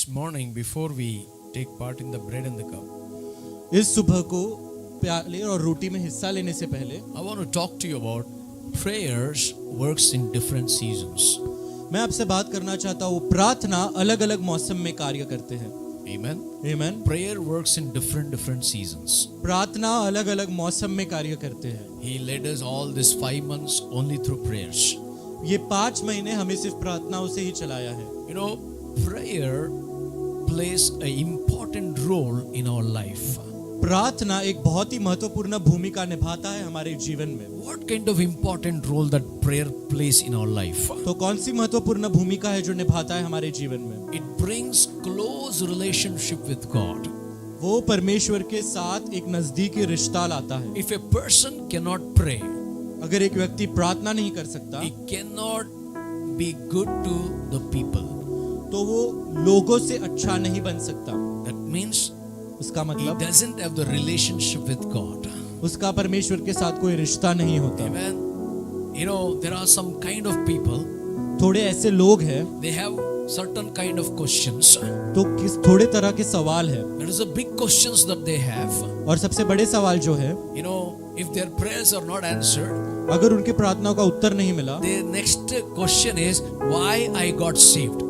this morning, before we take part in the bread and the cup, इस सुबह को प्याले और रोटी में हिस्सा लेने से पहले I want to talk to you about prayers works in different seasons. मैं आपसे बात करना चाहता हूँ प्रार्थना अलग अलग मौसम में कार्य करते हैं. Amen. आमीन. Prayer works in different seasons. प्रार्थना अलग अलग मौसम में कार्य करते हैं. He led us all this 5 months only through prayers. ये 5 महीने हमें सिर्फ प्रार्थनाओं से ही चलाया है. You know, prayer plays an important role in our life. प्रार्थना एक बहुत ही महत्वपूर्ण भूमिका निभाता है हमारे जीवन में. What kind of important role that prayer plays in our life? तो कौन सी महत्वपूर्ण भूमिका है जो निभाता है हमारे जीवन में? It brings close relationship with God. वो परमेश्वर के साथ एक नजदीकी रिश्ता लाता है. If a person cannot pray, अगर एक व्यक्ति प्रार्थना नहीं कर सकता he cannot be good to the people. तो वो लोगों से अच्छा नहीं बन सकता. That means उसका he मतलब doesn't have the relationship with God. उसका परमेश्वर के साथ कोई रिश्ता नहीं होता. Amen. You know, there are some kind of people, थोड़े ऐसे लोग हैं they have certain kind of questions. तो किस थोड़े तरह के सवाल है There is a big questions that they have. और सबसे बड़े सवाल जो है You know, if their prayers are not answered, अगर उनके प्रार्थनाओं का उत्तर नहीं मिला the next question is why I got saved.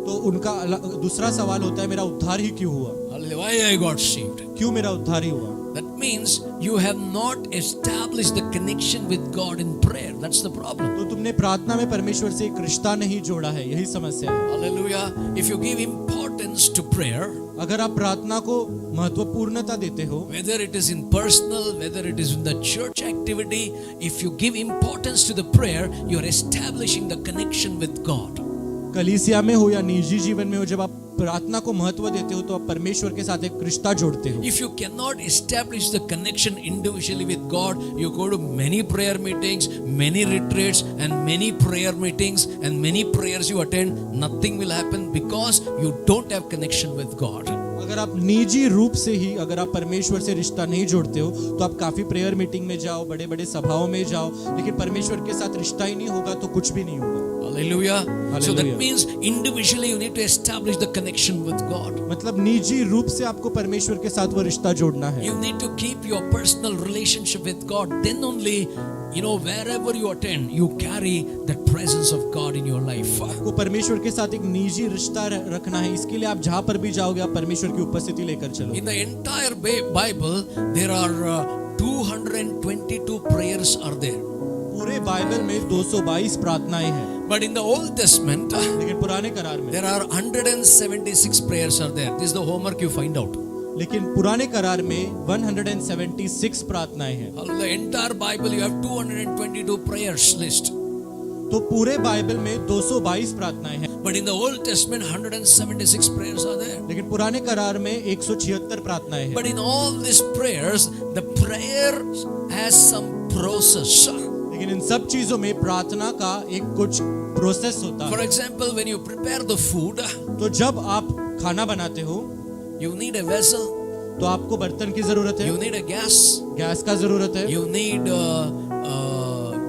तो उनका दूसरा सवाल होता है मेरा उद्धार ही क्यों हुआ. Hallelujah. Why I got saved. क्यों मेरा उद्धार ही हुआ. That means you have not established the connection with God in prayer. That's the problem. तो तुमने प्रार्थना में परमेश्वर से एक रिश्ता नहीं जोड़ा है. यही समस्या है. Hallelujah. If you give importance to prayer, अगर आप प्रार्थना को महत्वपूर्णता देते हो, whether it is in personal, whether it is in the church activity, if you give importance to the prayer, you are establishing the connection with God. कलीसिया में हो या निजी जीवन में हो, जब आप प्रार्थना को महत्व देते हो तो आप परमेश्वर के साथ एक रिश्ता जोड़ते हो. If you cannot establish the connection individually with God, you go to many prayer meetings, many retreats and many prayer meetings and many prayers you attend, nothing will happen because you don't have connection with God. अगर आप निजी रूप से ही अगर आप परमेश्वर से रिश्ता नहीं जोड़ते हो तो आप काफी प्रेयर मीटिंग में जाओ, बड़े बड़े सभाओं में जाओ, लेकिन परमेश्वर के साथ रिश्ता ही नहीं होगा तो कुछ भी नहीं होगा. Hallelujah. So that Hallelujah. means individually you need to establish the connection with God. मतलब निजी रूप से आपको परमेश्वर के साथ वो रिश्ता जोड़ना है. You need to keep your personal relationship with God. Then only, you know, wherever you attend, you carry that presence of God in your life. आपको परमेश्वर के साथ एक निजी रिश्ता रखना है. इसके लिए आप जहाँ पर भी जाओगे आप परमेश्वर की उपस्थिति लेकर चलो. In the entire Bible, there are 222 prayers are there. पूरे बाइबल में 222 प्रार्थनाएं हैं. But in the Old Testament, लेकिन पुराने करार में there are 176 prayers are there. This is the homework you find out. लेकिन पुराने करार में 176 प्रार्थनाएं हैं. The entire Bible, you have 222 prayers list. तो पूरे बाइबल में 222 प्रार्थनाएं हैं. But in the Old Testament, 176 prayers are there. लेकिन पुराने करार में 176 प्रार्थनाएं हैं. But in all these prayers, the prayer has some process. लेकिन इन सब चीजों में प्रार्थना का एक कुछ प्रोसेस होता For है. example, when you prepare the food, तो जब आप खाना बनाते हो you need a vessel, तो आपको बर्तन की जरूरत है, you need a gas, gas का जरूरत है, you need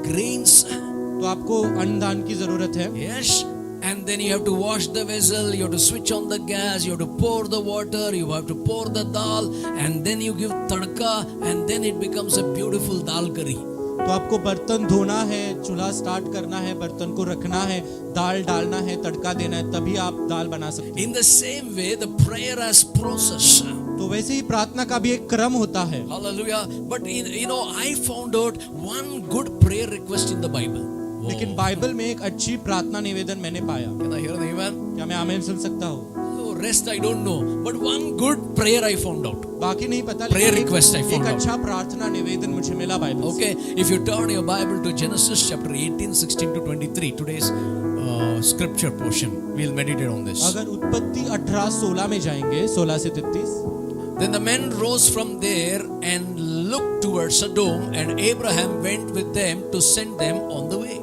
grains. तो आपको अन्नदान की जरूरत है. Yes. And then you have to wash the vessel, you have to switch on the gas, you have to pour the water, you have to pour the dal, and then you give tadka, and then it becomes a beautiful dal curry. तो आपको बर्तन धोना है, चूल्हा start करना है, बर्तन को रखना है, दाल डालना है, तड़का देना है, तभी आप दाल बना सकते हैं. In the same way, the prayer has process. तो वैसे ही प्रार्थना का भी एक क्रम होता है. Hallelujah. But I found out one good prayer request in the Bible. लेकिन बाइबल में एक अच्छी प्रार्थना निवेदन मैंने पाया. Can I hear the amen? क्या मैं आमीन सुन सकता हूँ? So rest I don't know. But one good prayer I found out. बाकी नहीं पता. Prayer लेकिन request I एक found out. अच्छा प्रार्थना निवेदन मुझे मिला बाइबल से. Okay, if you turn your Bible to Genesis chapter 18, 16 to 23, today's scripture portion, we'll meditate on this. अगर उत्पत्ति 18-16 में जाएंगे, 16 से 33. Then the men rose from there and looked towards Sodom, and Abraham went with them to send them on the way.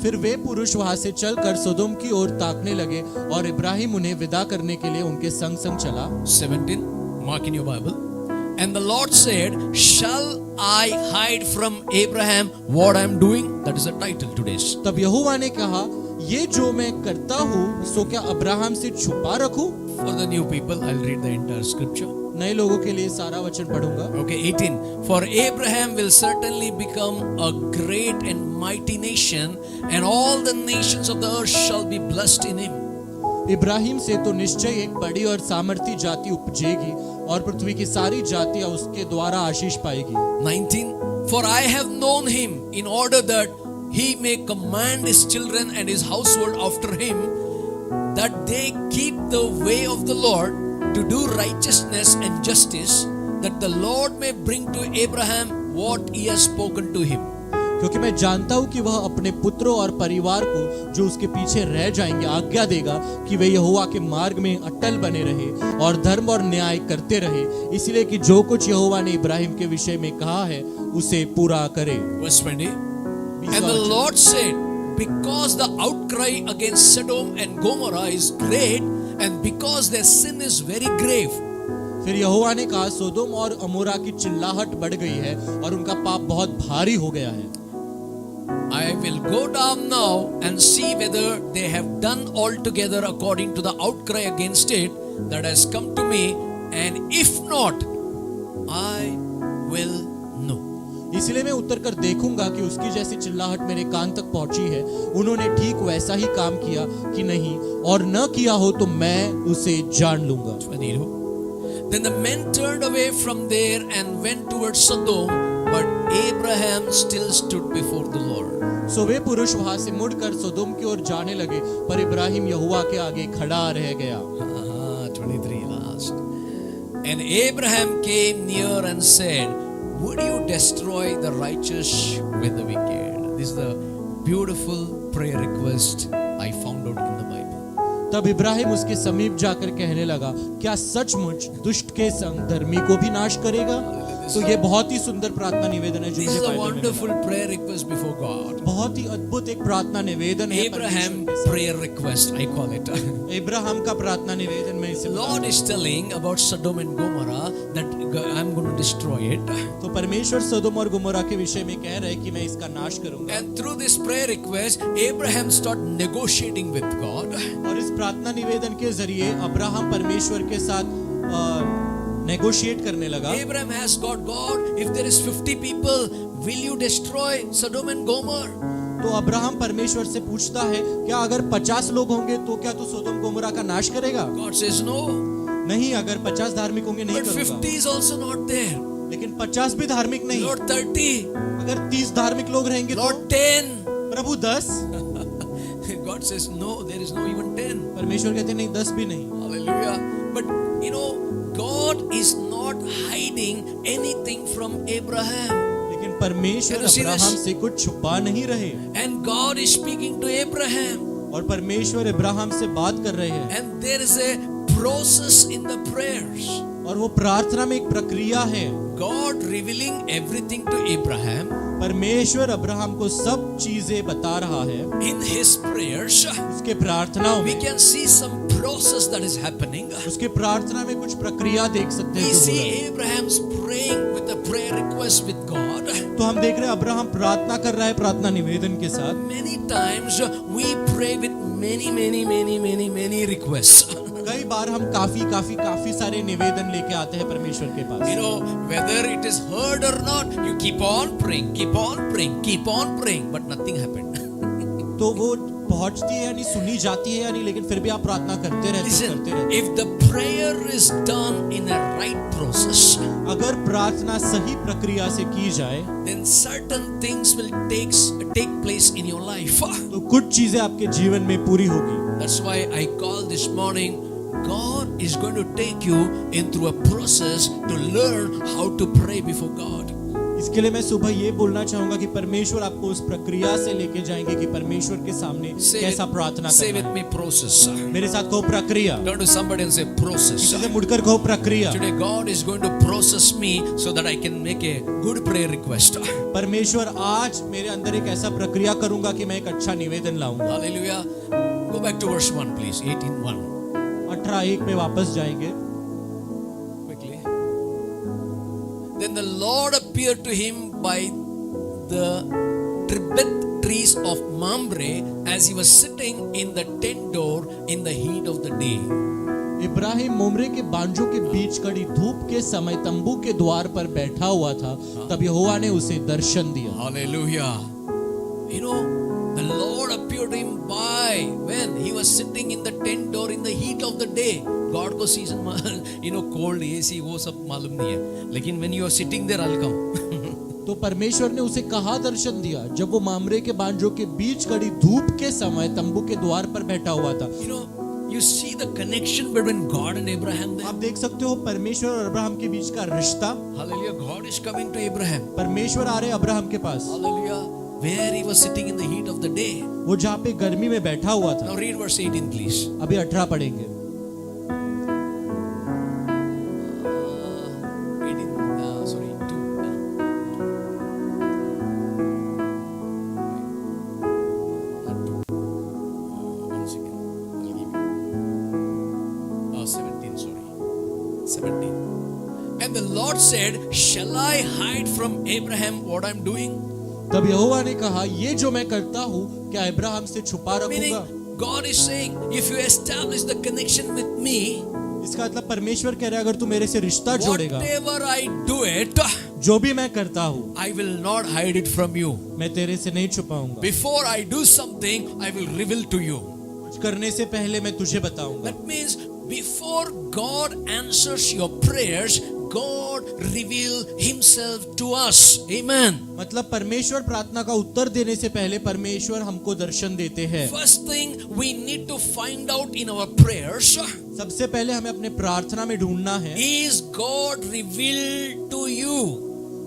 फिर वे पुरुष वहां से चलकर सोदोम की ओर ताकने लगे और इब्राहिम उन्हें विदा करने के लिए उनके संग संग चला. 17, mark in your Bible. And the Lord said, shall I hide from Abraham what I am doing? That is the title today's. तब यहोवा ने कहा, ये जो मैं करता हूँ सो क्या अब्राहम से छुपा रखूं? For the new people, I'll read the entire scripture. नए लोगों के लिए सारा वचन पढ़ूंगा। Okay, 18. For Abraham will certainly become a great and mighty nation, and all the nations of the earth shall be blessed in him. Ibrahim से तो निश्चय एक बड़ी और सामर्थी जाति उपजेगी और पृथ्वी की सारी जातियां उसके द्वारा आशीष पाएगी। 19. For I have known him in order that he may command his children and his household after him, that they keep the way of the Lord to do righteousness and justice, that the Lord may bring to Abraham what he has spoken to him. क्योंकि मैं जानता हूं कि वह अपने पुत्रों और परिवार को जो उसके पीछे रह जाएंगे आज्ञा देगा कि वे यहोवा के मार्ग में अटल बने रहे और धर्म और न्याय करते रहे, इसलिए कि जो कुछ यहोवा ने इब्राहिम के विषय में कहा है उसे पूरा करे। Verse 20. And the Lord said, because the outcry against Sodom and Gomorrah is great, and because their sin is very grave. फिर यहोवा ने कहा, सोदोम और अमोरा की चिल्लाहट बढ़ गई है और उनका पाप बहुत भारी हो गया है। I will go down now and see whether they have done altogether according to the outcry against it that has come to me, and if not, I will know. इसलिए मैं उतर कर देखूंगा कि उसकी जैसी चिल्लाहट मेरे कान तक पहुंची है, उन्होंने ठीक वैसा ही काम किया कि नहीं, और न किया हो तो मैं उसे जान लूंगा। 22. Then the men turned away from there and went towards Sodom, but Abraham still stood before the Lord. सो वे पुरुष वहां से मुड़कर सोदोम की ओर जाने लगे, पर इब्राहिम यहोवा के आगे खड़ा रह गया। 23 last. And Abraham came near and said, would you destroy the righteous with the wicked? This is the beautiful prayer request I found out in the Bible. तब इब्राहिम उसके समीप जाकर कहने लगा, क्या सचमुच दुष्ट के संग धर्मी को भी नाश करेगा? तो ये बहुत ही सुंदर प्रार्थना निवेदन है जो This is मुझे a बाइबल में wonderful मिला। prayer request before God. बहुत ही अद्भुत एक प्रार्थना निवेदन है Abraham परमेश्वर prayer request, I call it. के साथ। इब्राहिम का प्रार्थना निवेदन में इसे Lord is telling about Sodom and Gomorrah that I'm going to destroy it. तो परमेश्वर सदोम और गुमोरा के विषय में कह रहे हैं कि मैं इसका नाश करूंगा। And through this prayer request, Abraham started negotiating with God. और इस प्रार्थना निवेदन के जरिए अब्राहम परमेश्वर के साथ नेगोशिएट करने लगा। Abraham asked God, if there is 50 people, will you destroy Sodom and Gomorrah? तो अब्राहम परमेश्वर से पूछता है, क्या अगर 50 लोग होंगे तो क्या तू सोदोम गोमोरा का नाश करेगा? God says no. नहीं, अगर 50 धार्मिक होंगे नहीं But करूंगा। 50 is also not there. लेकिन 50 भी धार्मिक नहीं। Lord 30. अगर 30 धार्मिक लोग रहेंगे तो Lord 10. Prabhu 10। God says no, there is no even 10. परमेश्वर कहते नहीं, 10 भी नहीं। Hallelujah. But you know, God is not hiding anything from Abraham. लेकिन परमेश्वर Can you see this? Abraham से कुछ छुपा नहीं रहे And God is speaking to Abraham. और परमेश्वर अब्राहम से बात कर रहे हैं And there is a process in the prayers. और वो प्रार्थना में एक प्रक्रिया है। God revealing everything to Abraham परमेश्वर अब्राहम को सब चीजें बता रहा है। in his prayers. उसके प्रार्थनाओं We में can see some process that is happening. उसके प्रार्थना में कुछ प्रक्रिया देख सकते We हैं जो हो see रहा है। Abraham's praying with a prayer request with God. तो हम देख रहे हैं अब्राहम प्रार्थना कर रहा है प्रार्थना निवेदन के साथ। Many times we pray with many requests. कई बार हम काफी सारे निवेदन लेके आते हैं परमेश्वर के पास। You know, whether it is heard or not, you keep on praying, but nothing happened. तो वो पहुंचती है यानी सुनी जाती है यानी, लेकिन फिर भी आप प्रार्थना करते रहते Listen, if the prayer is done in a right process, अगर प्रार्थना सही प्रक्रिया से की जाए then certain things will take place in your life. तो कुछ चीजें आपके जीवन में पूरी होगी। That's why I call this morning, God is going to take you in through a process to learn how to pray before God. इसके लिए मैं सुबह ये बोलना चाहूंगा कि परमेश्वर आपको उस प्रक्रिया से लेके जाएंगे कि परमेश्वर के सामने कैसा प्रार्थना Say with करना me, process. है। मेरे साथ कहो प्रक्रिया। Turn to somebody and say process. किसी से मुड़कर कहो प्रक्रिया। Today God is going to process me so that I can make a good prayer request. परमेश्वर आज मेरे अंदर एक ऐसा प्रक्रिया करूंगा कि मैं एक अच्छा निवेदन लाऊंगा। Hallelujah. Go back to verse 1 please. 18:1. 18:1 में वापस जाएंगे। Quickly. Then the Lord appeared to him by the trees of Mamre as he was sitting in the tent door in the heat of the day. Ibrahim मोमरे के बांजों के बीच कड़ी धूप के समय तंबू के द्वार पर बैठा हुआ था, तब यहोवा ने उसे दर्शन दिया। Hallelujah. You know, the Lord appeared to him by when he was sitting in the tent door in the heat of the day. God को season cold AC वो सब मालूम नहीं है, लेकिन when you are sitting there I'll come. तो परमेश्वर ने उसे कहा दर्शन दिया जब वो मामरे के बांजों के बीच कड़ी धूप के समय तंबू के द्वार पर बैठा हुआ था। You know, you see the connection between God and Abraham there. आप देख सकते हो परमेश्वर और अब्राहम के बीच का रिश्ता। Hallelujah. God is coming to Abraham. परमेश्वर आ रहे अब्राहम के पास, Hallelujah. Where he was sitting in the heat of the day. वो जहाँ पे गर्मी में बैठा हुआ था। Now read verse 18 please. अभी 18 पढ़ेंगे। 18, sorry, 2. One second. I'll give you. 17, sorry. 17. And the Lord said, shall I hide from Abraham what I'm doing? तब यहोवा ने कहा, ये जो मैं करता हूँ क्या अब्राहम से छुपा रखूंगा? Meaning, God is saying, if you establish the connection with me, इसका मतलब परमेश्वर कह रहा है अगर तू मेरे से रिश्ता जोड़ेगा, whatever I do it, जो भी मैं करता हूँ, I will not hide it from you. मैं तेरे से नहीं छुपाऊंगा। Before I do something, I will reveal to you. कुछ करने से पहले मैं तुझे बताऊंगा। That means before God answers your prayers, God reveal himself to us. Amen. मतलब परमेश्वर प्रार्थना का उत्तर देने से पहले परमेश्वर हमको दर्शन देते हैं। First thing we need to find out in our prayers, सबसे पहले हमें अपने प्रार्थना में ढूंढना है, is God revealed to you?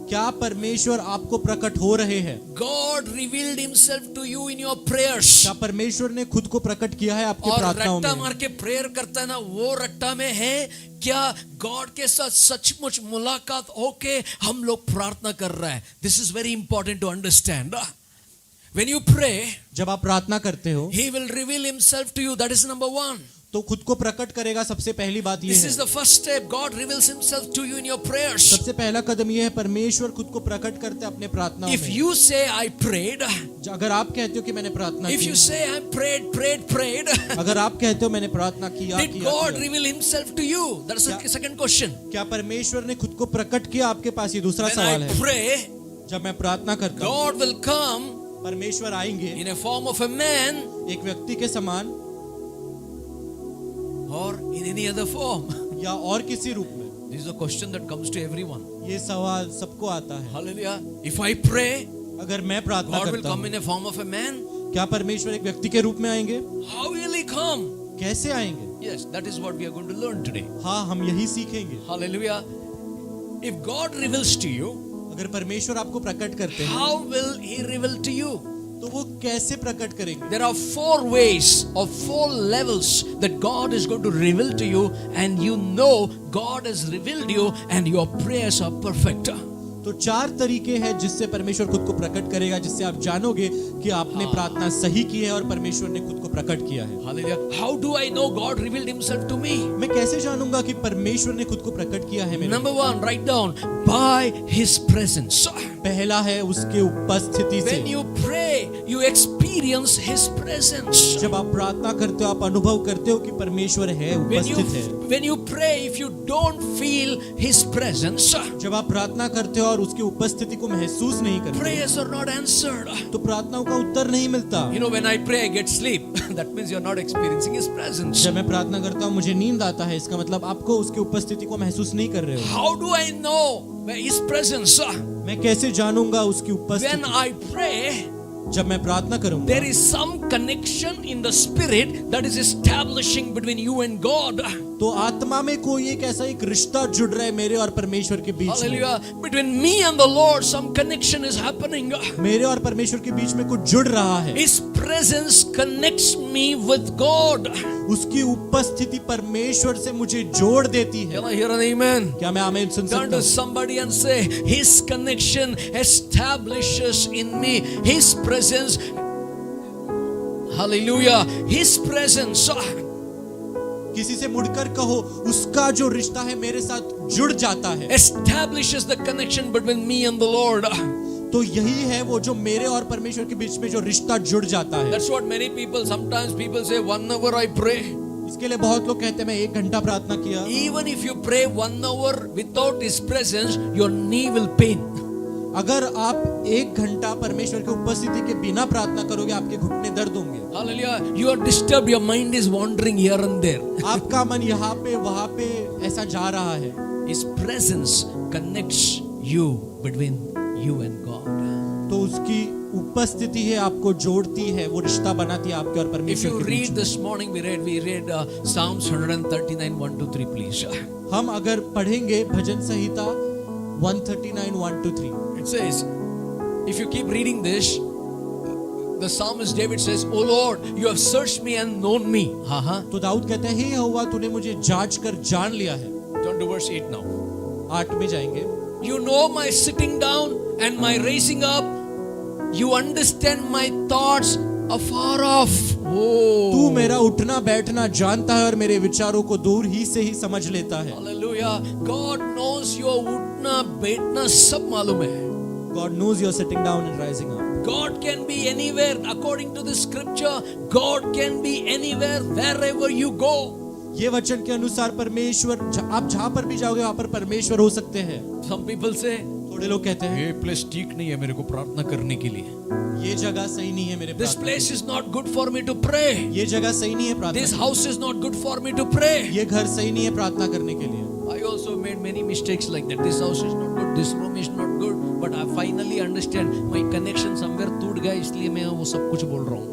क्या परमेश्वर आपको प्रकट हो रहे हैं? God revealed himself to you in your prayers. क्या परमेश्वर ने खुद को प्रकट किया है आपके और प्रार्थनाओं रट्टा में? मार के प्रेयर करता है ना, वो रट्टा में है क्या गॉड के साथ सचमुच मुलाकात होके हम लोग प्रार्थना कर रहा है? This is very important to understand. When you pray, जब आप प्रार्थना करते हो he will reveal himself to you. That is number one. तो खुद को प्रकट करेगा। सबसे पहली बात ये This है, is the first step. God reveals himself to you in your prayers. सबसे पहला कदम ये है, परमेश्वर खुद को प्रकट करते हैं अपने प्रार्थनाओं If में। you say I prayed, अगर आप कहते हो कि मैंने प्रार्थना if की, you say I prayed, अगर आप कहते हो मैंने प्रार्थना किया did किया, God किया, reveal himself to you? That's the second question. क्या परमेश्वर ने खुद को प्रकट किया आपके पास? ये दूसरा When सवाल I है। pray, जब मैं प्रार्थना करता हूँ, God will come परमेश्वर आएंगे in a form of a man एक व्यक्ति के समान or in any other form. या और किसी रूप में। This is a question that comes to everyone. ये सवाल सबको आता है। Hallelujah. If I pray, अगर मैं प्रार्थना God will करता come हूँ, in a form of a man. क्या परमेश्वर एक व्यक्ति के रूप में आएंगे? How will he come? कैसे आएंगे? Yes, that is what we are going to learn today. हाँ, हम यही सीखेंगे। Hallelujah. If God reveals to you, अगर परमेश्वर आपको प्रकट करते हैं, how will he reveal to you? तो वो कैसे प्रकट करेंगे? There are 4 ways or 4 levels that God is going to reveal to you, and you know God has revealed you and your prayers are perfect. तो 4 तरीके हैं जिससे परमेश्वर खुद को प्रकट करेगा, जिससे आप जानोगे कि आपने प्रार्थना सही की है और परमेश्वर ने खुद को प्रकट किया है। Hallelujah. How do I know God revealed himself to me? मैं कैसे जानूंगा कि परमेश्वर ने खुद को प्रकट किया है मेरे? Number 1, write down, by his presence. पहला है उसके उपस्थिति से। When you pray, you experience his presence. जब आप प्रार्थना करते हो, आप अनुभव करते हो कि परमेश्वर है, उपस्थित है। When you pray, if you don't feel his presence, जब आप प्रार्थना करते हो और उसकी उपस्थिति को महसूस नहीं करते, prayers are not answered. तो प्रार्थनाओं का उत्तर नहीं मिलता। You know, when I pray, I get sleep. That means you're not experiencing his presence. जब मैं प्रार्थना करता हूँ मुझे नींद आता है, इसका मतलब आपको उसकी उपस्थिति को महसूस नहीं कर रहे हो। How do I know his presence? मैं कैसे जानूंगा उसकी When उपस्थिति? I pray, जब मैं प्रार्थना करूंगा, there is some connection in the spirit that is establishing between you and God. तो आत्मा में कोई एक ऐसा एक रिश्ता जुड़ रहा है मेरे और परमेश्वर के बीच में। Hallelujah. Between me and the Lord, some connection is happening. मेरे और परमेश्वर के बीच में कुछ जुड़ रहा है। His presence connects me with God. उसकी उपस्थिति परमेश्वर से मुझे जोड़ देती है। Can I hear an amen? क्या मैं आमीन सुन Turn सकता to हूँ? somebody and say, his connection establishes in me his presence. Hallelujah. His presence. किसी से मुड़कर कहो, उसका जो रिश्ता है मेरे साथ जुड़ जाता है। Establishes the connection between me and the Lord. तो यही है वो जो मेरे और परमेश्वर के बीच में जो रिश्ता जुड़ जाता है। That's what many people, sometimes people say 1 hour I pray. इसके लिए बहुत लोग कहते हैं मैं 1 घंटा प्रार्थना किया। Even if you pray 1 hour without His presence, your knee will pain. अगर आप 1 घंटा परमेश्वर की उपस्थिति के बिना प्रार्थना करोगे, आपके घुटने दर्द होंगे। Hallelujah. You are disturbed. Your mind is wandering here and there. आपका मन यहाँ पे वहाँ पे ऐसा जा रहा है। His presence connects you between you and God. तो उसकी उपस्थिति है आपको जोड़ती है, वो रिश्ता बनाती है आपके और If परमेश्वर you के बीच read में। this morning, we read Psalms 139, 1 to 3, please. हम अगर पढ़ेंगे भजन संहिता 139 1 to 3। It says, if you keep reading this, the psalmist David says, "O Lord, you have searched me and known me." तो दाऊद कहते हैं, हे यहोवा तूने मुझे जांच कर जान लिया है। Turn to verse 8 now. 8 में जाएंगे। You know my sitting down and my raising up. You understand my thoughts afar off. तू Oh, मेरा उठना बैठना जानता है और मेरे विचारों को दूर ही से ही समझ लेता है। hallelujah. God knows your उठना बैठना सब मालूम है. God knows you're sitting down and rising up. God can be anywhere according to the scripture. God can be anywhere wherever you go. ये वचन के अनुसार परमेश्वर आप जहां पर भी जाओगे वहां पर परमेश्वर हो सकते हैं। Some people say, थोड़े लोग कहते हैं ये प्लेस ठीक नहीं है मेरे को प्रार्थना करने के लिए. ये जगह सही नहीं है मेरे This प्रार्थना place के is not good for me to pray. लिए। ये जगह सही नहीं है प्रार्थना This के house is not good for me to pray. लिए। ये घर सही नहीं है प्रार्थना करने के लिए। I also made many mistakes like that. This house is not good. This room is not good. But I finally understand my connection somewhere टूट गया, इसलिए मैं वो सब कुछ बोल रहा हूँ.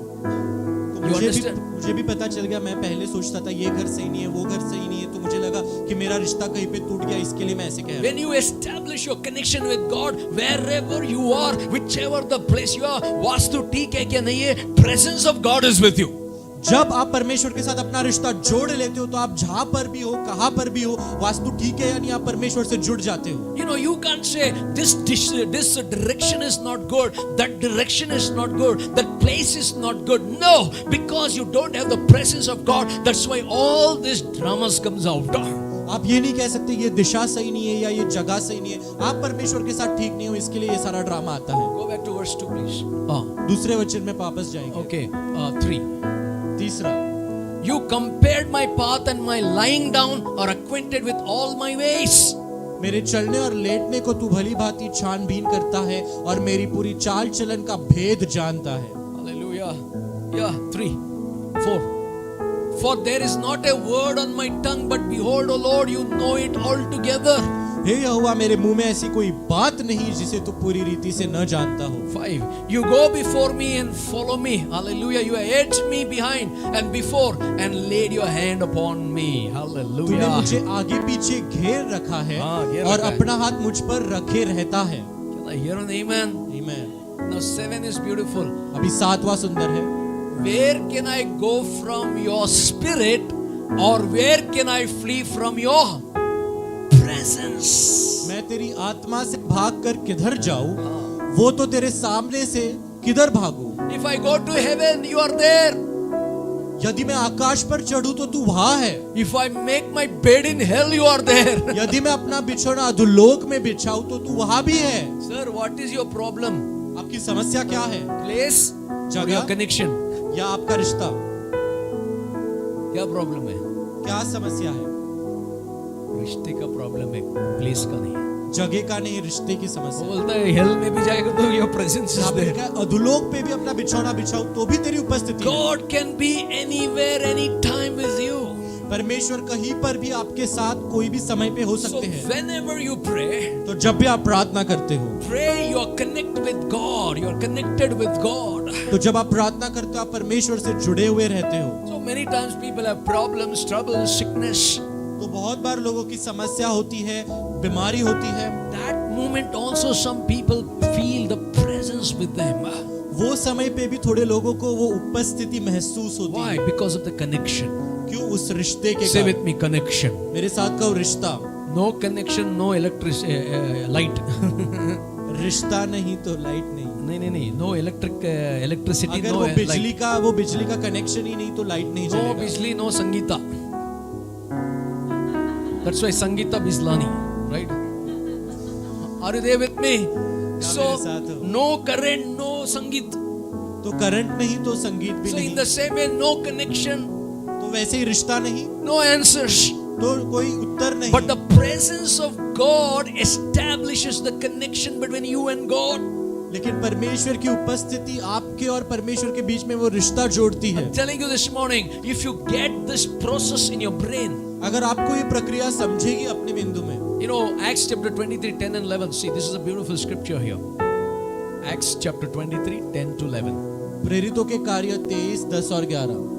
तो You understand? मुझे भी पता चल गया, मैं पहले सोचता था ये घर सही नहीं है, वो घर सही नहीं है, तो मुझे लगा कि मेरा रिश्ता कहीं पे टूट गया, इसके लिए मैं ऐसे कह रहा When you establish your connection with God, wherever you are, whichever the place you are, vastu ठीक है क्या नहीं है, presence of God is with you. हूँ। जब आप परमेश्वर के साथ अपना रिश्ता जोड़ लेते हो तो आप जहां पर भी हो, कहां पर भी हो, वास्तु ठीक है यानी आप परमेश्वर से जुड़ जाते हो। You know, you can't say this direction is not good, that direction is not good, that place is not good. No, because you don't have the presence of God. That's why all these dramas comes out. आप ये नहीं कह सकते ये दिशा सही नहीं है या ये जगह सही नहीं है, आप परमेश्वर के साथ ठीक नहीं हो, इसके लिए ये सारा ड्रामा आता है। Go back to verse 2, please. दूसरे वचन में वापस जाएंगे। Okay, 3. तीसरा, You compared my path and my lying down are acquainted with all my ways. मेरे चलने और लेटने को तू भली भांति छानबीन करता है और मेरी पूरी चाल चलन का भेद जानता है। Hallelujah. Yeah, 3, 4. For there is not a word on my tongue, but behold, O Lord, you know it altogether. हे यहोवा मेरे मुंह में ऐसी कोई बात नहीं जिसे तू पूरी रीति से न जानता हो। 5. You go before me and follow me. Hallelujah. You edged me behind and before and laid your hand upon me. तूने Hallelujah. मुझे आगे पीछे घेर रखा है हाँ, घेर और रखा है। अपना हाथ मुझ पर रखे रहता है। Can I hear an amen? आमीन। Now 7 is beautiful. अभी 7वां सुंदर है। Where can I go from your spirit, or where can I flee from your presence? मैं तेरी आत्मा से भागकर किधर जाऊं, वो तो तेरे सामने से किधर भागूं? If I go to heaven, you are there. यदि मैं आकाश पर चढ़ूं तो तू वहां है। If I make my bed in hell, you are there. यदि मैं अपना बिछौना अधोलोक में बिछाऊं तो तू वहां भी है। Sir, what is your problem? आपकी समस्या क्या है? Place or जगह? your connection? या आपका रिश्ता? क्या प्रॉब्लम है? क्या समस्या है? रिश्ते का प्रॉब्लम है, प्लेस का नहीं है. जगह का नहीं, रिश्ते की वो समस्या। बोलता है हेल में भी जाएगा तो योर प्रेजेंस इज आपने देयर. कहा अधोलोक पे भी अपना बिछौना बिछाऊं तो भी तेरी उपस्थिति है। God can be anywhere, anytime with you. परमेश्वर कहीं पर भी आपके साथ कोई भी समय पे हो So सकते हैं। whenever you pray, तो जब भी आप प्रार्थना करते हो, you are connected with God. You are connected with God. तो जब आप प्रार्थना करते हो आप परमेश्वर से जुड़े हुए रहते हो। So many times people have problems, troubles, sickness. तो बहुत बार लोगों की समस्या होती है, बीमारी होती है। That moment also some people feel the presence with them. वो समय पे भी थोड़े लोगों को वो उपस्थिति महसूस होती Why? है। Because of the connection. क्यों? उस रिश्ते के Say कारण। with me, connection. मेरे साथ का वो रिश्ता। No connection, no light. रिश्ता नहीं तो लाइट नहीं। नहीं. No electricity, अगर no वो light. बिजली का कनेक्शन ही नहीं तो लाइट नहीं No चलेगा। Bijli, no Sangeeta. That's why Sangeeta Bislani, right? Are you there with me? So, मेरे साथ हो? no current, no संगीत. तो करंट नहीं तो संगीत भी So, in नहीं, the same way, no connection, तो वैसे ही रिश्ता नहीं no answers. तो कोई उत्तर नहीं। But the presence of God establishes the connection between you and God. लेकिन परमेश्वर की उपस्थिति आपके और परमेश्वर के बीच में वो रिश्ता जोड़ती है। Telling you this morning, if you get this process in your brain, अगर आपको ये प्रक्रिया समझेगी अपने बिंदु में, you know, Acts chapter 23, 10 and 11. See, this is a beautiful scripture here. Acts chapter 23, 10 to 11. प्रेरितों के कार्य 23, 10 और 11।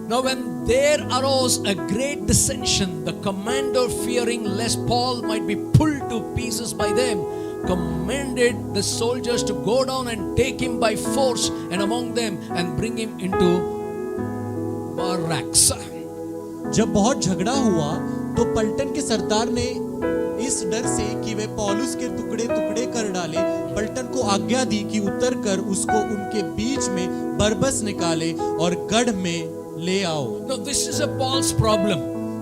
Now when there arose a great dissension, the commander, fearing lest Paul might be pulled to pieces by them, commanded the soldiers to go down and take him by force and among them and bring him into barracks. जब बहुत झगड़ा हुआ तो पलटन के सरदार ने इस डर से कि वे पौलुस के टुकड़े टुकड़े कर डाले, पलटन को आज्ञा दी कि उतरकर उसको उनके बीच में बरबस निकाले और गढ़ में ले आओ। Now this is a Paul's problem.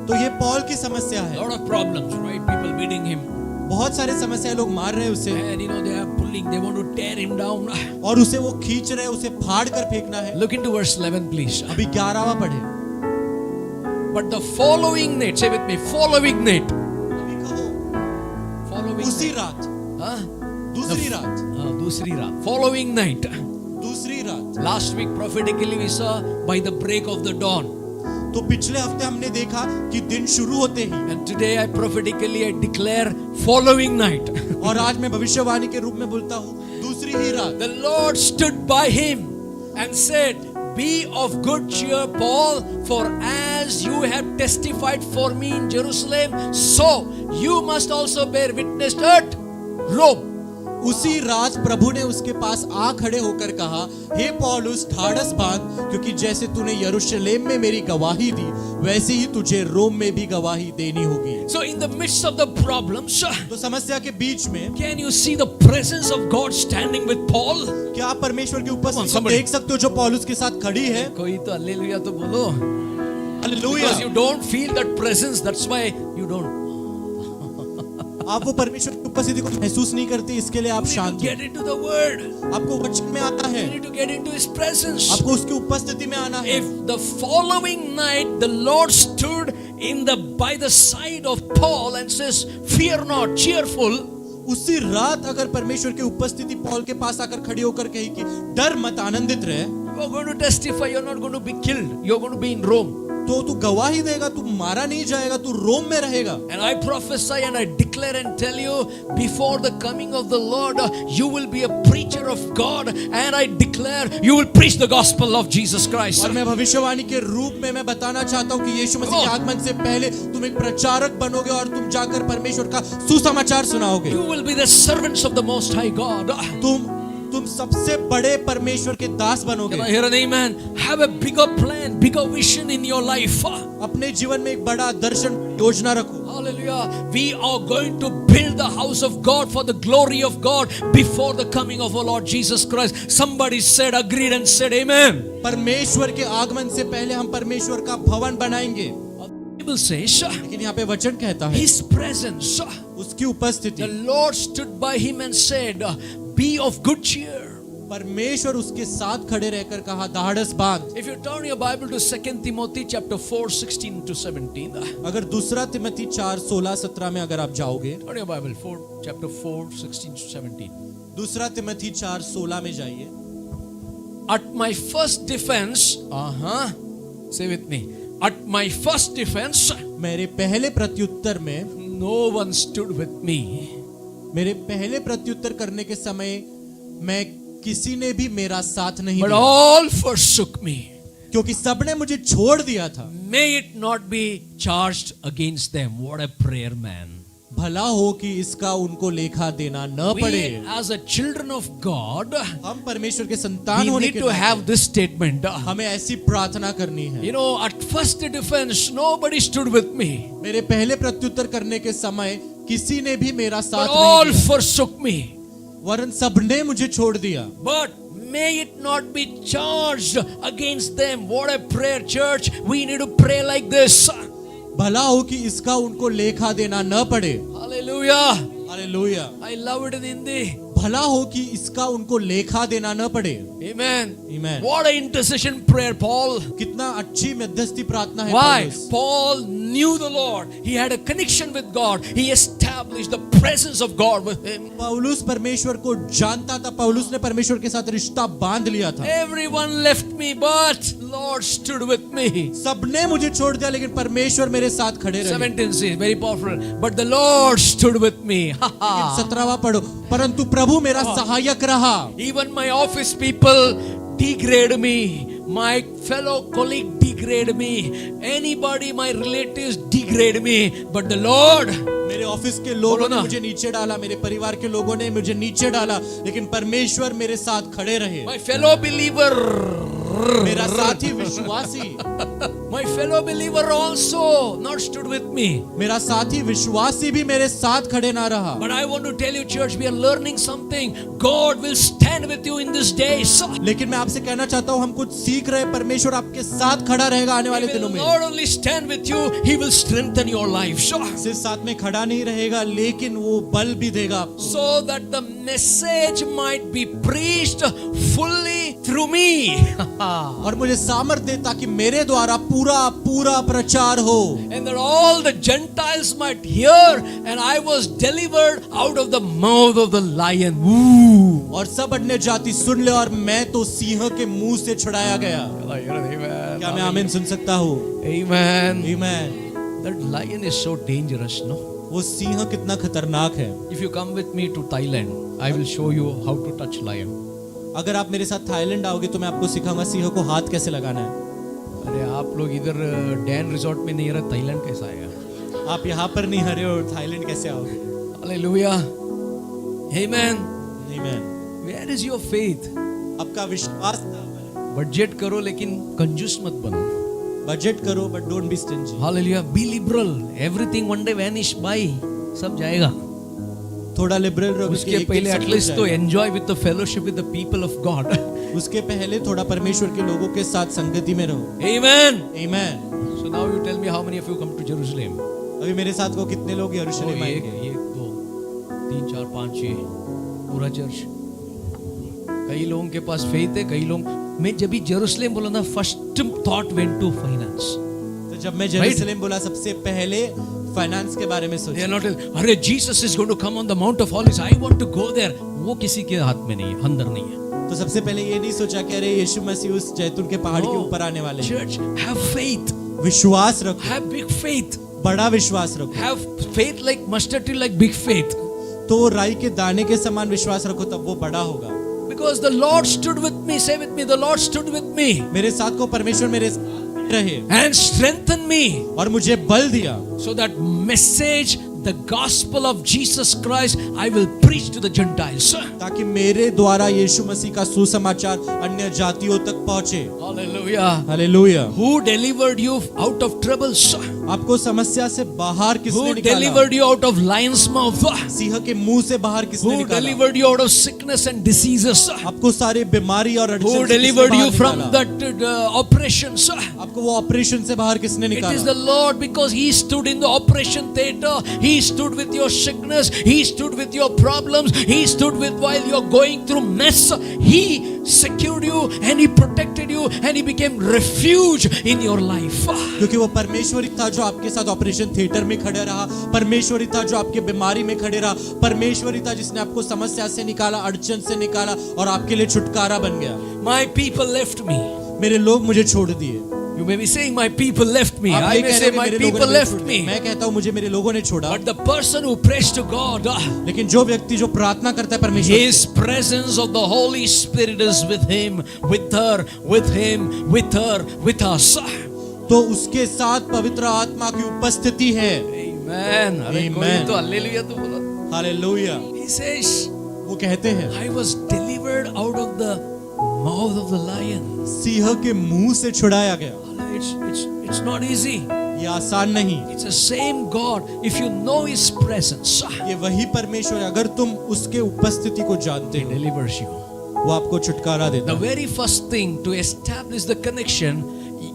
तो ये पौल की समस्या A है। lot of problems, right? People beating him. बहुत सारे समस्याएं, लोग मार रहे हैं उसे And you know, they are pulling, they want to tear him down. और उसे वो खींच रहे हैं, उसे फाड़ कर फेंकना है। Look into verse 11, please. अभी 11वां पढ़े। But the following night, say with me, following night. अभी कहो, Following उसी night. रात, Huh? दूसरी रात, दूसरी रात. Following night. दूसरी रात। Last week prophetically we saw by the break of the dawn. तो पिछले हफ्ते हमने देखा कि दिन शुरू होते ही, And today I prophetically I declare following night. और आज मैं भविष्यवाणी के रूप में बोलता हूँ दूसरी ही रात। The Lord stood by him and said, be of good cheer, Paul, for as you have testified for me in Jerusalem, so you must also bear witness at Rome. उसी रात प्रभु ने उसके पास आ खड़े होकर कहा, हे पौलुस, ठाड़स बांध, क्योंकि जैसे तूने यरूशलेम में मेरी गवाही दी, वैसे ही तुझे रोम में भी गवाही देनी होगी। So in the midst of the problems, तो समस्या के बीच में can you see the presence of God standing with Paul? क्या आप परमेश्वर की उपस्थिति को somebody- देख सकते हो जो पौलुस के साथ खड़ी है? कोई तो हालेलुया तो बोलो। Hallelujah. Because you don't feel that presence, that's why you don't. आप वो परमेश्वर की उपस्थिति को महसूस नहीं करते, इसके लिए आप You need शांत to हो। get into the word. आपको वचन में आना है, You need to get into His presence. आपको उसकी उपस्थिति में आना है। If the following night the Lord stood by the side of Paul and says, "Fear not, cheerful," उसी रात अगर परमेश्वर की उपस्थिति पौल के पास आकर खड़ी होकर कही कि डर मत, आनंदित रहे, you are going to testify. You are not going to be killed. You are going to be in Rome. तो तू गवाही देगा, तू मारा नहीं जाएगा, तू रोम में रहेगा। And I prophesy and I declare and tell you, before the coming of the Lord, you will be a preacher of God, and I declare you will preach the gospel of Jesus Christ. और मैं भविष्यवाणी के रूप में मैं बताना चाहता हूँ कि यीशु मसीह के आगमन से पहले तुम एक प्रचारक बनोगे और तुम जाकर परमेश्वर का सुसमाचार सुनाओगे। You will be the servants of the Most High God. तुम सबसे बड़े परमेश्वर के दास बनोगे। Can I hear an amen? Have a bigger plan, bigger vision in your life. अपने जीवन में एक बड़ा दर्शन, योजना रखो। Hallelujah. We are going to build the house of God for the glory of God before the coming of our Lord Jesus Christ. Somebody said, agreed and said amen. परमेश्वर के आगमन से पहले हम परमेश्वर का भवन बनाएंगे। The Bible says, लेकिन यहाँ पे वचन कहता है, His presence. उसकी उपस्थिति, The Lord stood by him and said, be of good cheer. परमेश्वर उसके साथ खड़े रहकर कहा, ढाढ़स बांध। If you turn your Bible to 2 Timothy chapter 4, 16 to 17. अगर दूसरा तिमोथी 4, 16, 17 में अगर आप जाओगे, Turn your Bible, chapter 4, 16 to 17. दूसरा तिमोथी 4, 16 में जाइए। At my first defense, say with me, at my first defense, मेरे पहले प्रत्युत्तर में, no one stood with me. मेरे पहले प्रत्युत्तर करने के समय मैं किसी ने भी मेरा साथ नहीं But दिया, all forsook me. क्योंकि सबने मुझे छोड़ दिया था। May it not be charged against them. What a prayer, man. भला हो कि इसका उनको लेखा देना न पड़े। We as a children of God, हम परमेश्वर के संतान we होने need के to नाते have this statement. हमें ऐसी प्रार्थना करनी है। You know, at first defense, nobody stood with me. मेरे पहले प्रत्युत्तर करने के समय किसी ने भी मेरा साथ But all नहीं दिया, forsook me. वरन सबने मुझे छोड़ दिया। But may it not be charged against them. What a prayer, church. We need to pray like this. भला हो कि इसका उनको लेखा देना न पड़े। Hallelujah. Hallelujah. I love it in Hindi. भला हो कि इसका उनको लेखा देना न पड़े। Amen. Amen. What an intercession prayer, Paul. कितना अच्छी मध्यस्थी प्रार्थना है Why? पौलुस। Paul knew the Lord. He had a connection with God. He established the presence of God with him. पौलुस परमेश्वर को जानता था, पौलुस ने परमेश्वर के साथ रिश्ता बांध लिया था। Everyone left me, but Lord stood with me. सबने मुझे छोड़ दिया लेकिन परमेश्वर मेरे साथ खड़े रहे। 17 says, very powerful. But the Lord stood with me. 17वां पढ़ो, परंतु प्रभु मेरा सहायक रहा। Even my office people degrade me. My fellow colleague degrade me. Anybody, my relatives degrade me. But the Lord, मेरे ऑफिस के लोगों बोलो ने ना। मुझे नीचे डाला, मेरे परिवार के लोगों ने मुझे नीचे डाला, लेकिन परमेश्वर मेरे साथ खड़े रहे। my fellow believer, मेरा साथी विश्वासी, my fellow believer also not stood with me. मेरा साथी विश्वासी भी मेरे साथ खड़े ना रहा। But I want to tell you, church, we are learning something. God will stand with you in this days. लेकिन मैं आपसे कहना चाहता हूँ, हम कुछ सीख रहे हैं, परमेश्वर आपके साथ खड़ा रहेगा आने He वाले will दिनों में। not only stand with you, He will strengthen your life. सिर्फ साथ में खड़ा नहीं रहेगा, लेकिन वो बल भी देगा आपको। So that the message might be preached fully through me. और मुझे सामर्थ दे ताकि मेरे द्वारा पूरा पूरा प्रचार हो। And that all the Gentiles might hear, and I was delivered out of the mouth of the lion. Woo! और सब अन्य जाति सुन ले, और मैं तो सिंह के मुंह से छुड़ाया गया। Amen. क्या मैं आमीन सुन सकता हूँ? Amen. आमीन। That lion is so dangerous, no? वो सिंह कितना खतरनाक है। If you come with me to Thailand, I will show you how to touch lion. अगर आप मेरे साथ थाईलैंड आओगे तो मैं आपको सिखाऊंगा सिंह को हाथ कैसे लगाना है। अरे आप लोग इधर डैन रिजॉर्ट में नहीं रहे, थाईलैंड कैसा आएगा? आप यहाँ पर नहीं हरे और थाईलैंड कैसे आओगे? Hallelujah. Amen. आमीन। Where is your faith? आपका विश्वास, बजट करो लेकिन कंजूस मत बनो. बजट करो but don't be stingy. Hallelujah. Be liberal. Everything one day vanish by. सब जाएगा. थोड़ा लिबरल रहो, उसके पहले एटलीस्ट तो enjoy with the fellowship with the people of God. उसके पहले थोड़ा परमेश्वर के लोगों के साथ संगति में रहो। Amen. आमीन। So now you tell me how many of you come to Jerusalem? अभी मेरे साथ वो कितने लोग यरूशलेम एक आएंगे? 1 2 3 4 5 6 पूरा चर्च. कई लोगों के पास फेथ है, कई लोग. मैं जब भी जेरूशलेम बोला ना, first thought went to finance. तो जब मैं जेरूशलेम बोला सबसे पहले फाइनेंस के बारे में They सोचा। are not, अरे Jesus is going to come on the Mount of Olives, I want to go there. वो किसी के हाथ में नहीं है, अंदर नहीं है. तो सबसे पहले ये नहीं सोचा कि अरे यीशु मसीह उस जैतून के पहाड़ के ऊपर आने वाले हैं। Church, have faith, विश्वास रखो, have big faith, बड़ा विश्वास रखो। have faith like mustard tree, like big faith. तो राई के दाने के समान विश्वास रखो, तब वो बड़ा होगा। Because the Lord stood with me. Say with me, the Lord stood with me मेरे साथ को परमेश्वर मेरे साथ रहे and strengthened me. और मुझे बल दिया। So that message, the gospel of Jesus Christ, I will preach to the Gentiles. ताकि मेरे द्वारा यीशु मसीह का सुसमाचार अन्य जातियों तक पहुंचे। Hallelujah. Hallelujah. Who delivered you out of troubles? आपको समस्या से बाहर किसने Who निकाला? delivered you out of lion's mouth? Singh के मुंह से बाहर किसने Who निकाला? delivered you out of sickness and diseases? आपको सारी बीमारी और अड़चन Who से किसने delivered बाहर you from निकाला? that operations? आपको वो ऑपरेशन से बाहर किसने It is निकाला? the Lord, because He stood in the operation theater. He stood with your sickness. He stood with your problems. He stood with while you're going through mess. He secured you and He protected you and He became refuge in your life. क्योंकि वो परमेश्वरी था जो आपके साथ operation theatre में खड़े रहा, परमेश्वरी था जो आपके बीमारी में खड़े रहा, परमेश्वरी था जिसने आपको समस्या से निकाला, अड़चन से निकाला और आपके लिए छुटकारा बन गया। My people left me. मेरे लोग मुझे छोड़ दिए। You may be saying, my people left me. आप I ये may कह say, रहे हो my कि मेरे लोगों people ने मुझे left छोड़ me. दिया। मैं कहता हूँ मुझे मेरे लोगों ने छोड़ा। But the person who prays to God, लेकिन जो व्यक्ति जो प्रार्थना करता है परमेश्वर His से, presence of the Holy Spirit is with him, with her, with him, with her, with us. तो उसके साथ पवित्र आत्मा की उपस्थिति है। Amen. अरे कोई Amen. तो हालेलुया तो बोलो. हालेलुया। He says, वो कहते हैं I was delivered out of the mouth of the lion. Singh के मुंह से छुड़ाया गया। It's not easy. ये आसान नहीं। It's the same God. If you know His presence, ये वही परमेश्वर है, अगर तुम उसके उपस्थिति को जानते He हो, delivers you. वो आपको छुटकारा देता The है। very first thing to establish the connection,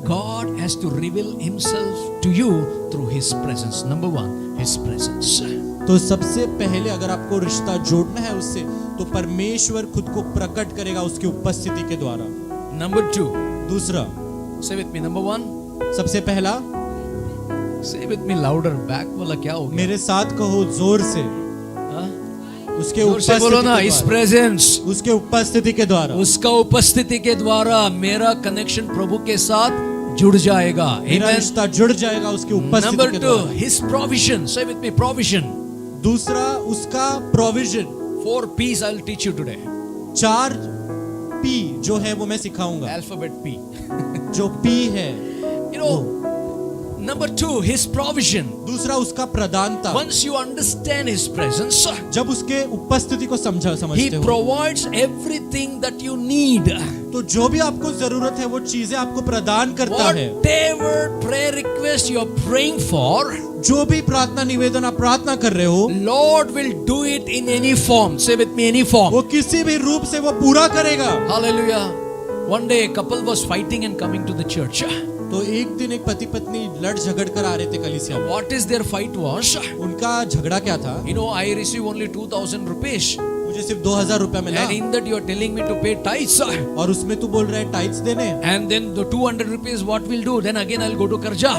God has to reveal Himself to you through His presence. Number one, His presence. तो सबसे पहले अगर आपको रिश्ता जोड़ना है उससे, तो परमेश्वर खुद को प्रकट करेगा उसकी उपस्थिति के द्वारा। Number 2. दूसरा, Say with me. Number 1. सबसे पहला, Say with me louder. Back वाला क्या हो गया? मेरे साथ कहो जोर से, हाँ? उसके जोर से उपस्थिति बोलो ना, के इस द्वारा, प्रेजेंस, उसके उपस्थिति के द्वारा, उसका उपस्थिति के द्वारा मेरा कनेक्शन प्रभु के साथ जुड़ जाएगा। मेरा Amen. रिश्ता जुड़ जाएगा उसकी उपस्थिति Number के 2, द्वारा। His provision. Say with me, provision. दूसरा, उसका provision. 4 P's I'll teach you today. 4 P जो है वो मैं सिखाऊंगा। Alphabet P. जो पी है, You know, number 2, His provision. दूसरा उसका प्रदानता। Once you understand His presence, जब उसके उपस्थिति को He समझते हो, provides everything that you need. तो जो भी आपको जरूरत है वो चीजें आपको प्रदान करता है। Whatever prayer request you are praying for, जो भी प्रार्थना निवेदन आप प्रार्थना कर रहे हो, Lord will do it in any form. Say with me, any form. वो किसी भी रूप से वो पूरा करेगा। Hallelujah. One day a couple was fighting and coming to the church. तो एक दिन एक पति पत्नी लड़ झगड़ कर आ रहे थे कलीसिया में। What is their fight was? उनका झगड़ा क्या था? You know, I receive only 2,000 rupees. मुझे सिर्फ 2,000 रुपया मिला, And in that you are telling me to pay tithes. और उसमें तू बोल रहा है टाइट्स देने। And then the 200 rupees what we'll do? Then again I'll go to Karja.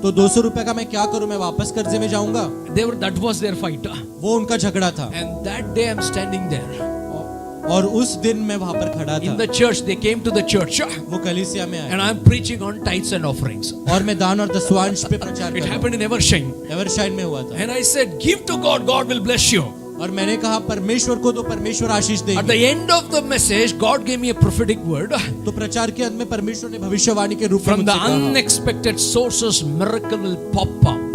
तो 200 रुपए का मैं क्या करूं, मैं वापस कर्जे में जाऊंगा। That was their fight. वो उनका झगड़ा था। And that day I'm standing there. और उस दिन मैं वहां पर खड़ा In था। the church, they came to the church. वो कलीसिया में आए And I'm preaching on tithes and offerings. और मैं दान और दशवांश पे प्रचार It कर रहा happened in Evershine. हूं। एवरशाइन में हुआ था। And I said, give to God, God will bless you. और मैंने कहा परमेश्वर को तो परमेश्वर आशीष At the देंगे। end of the message, God gave me a prophetic word. तो प्रचार के अंत में परमेश्वर ने भविष्यवाणी के रूप में From the मुझसे कहा, unexpected sources, miracle will pop up.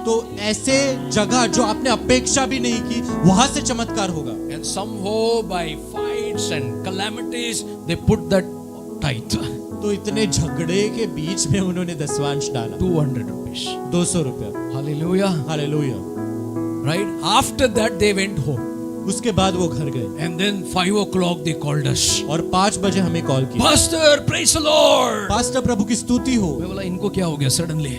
तो ऐसे जगह जो आपने अपेक्षा भी नहीं की, वहां से चमत्कार होगा। And somehow by fights and calamities, they put that tithe. तो इतने झगड़े के बीच में उन्होंने दशवांश डाला, 200 rupees. 200 रुपया। Hallelujah. Hallelujah. Right? After that, they went home. उसके बाद वो घर गए And then 5 o'clock, they called us. और 5 बजे हमें कॉल की, Pastor, praise the Lord. Pastor प्रभु की स्तुति हो। मैं बोला इनको क्या हो गया suddenly?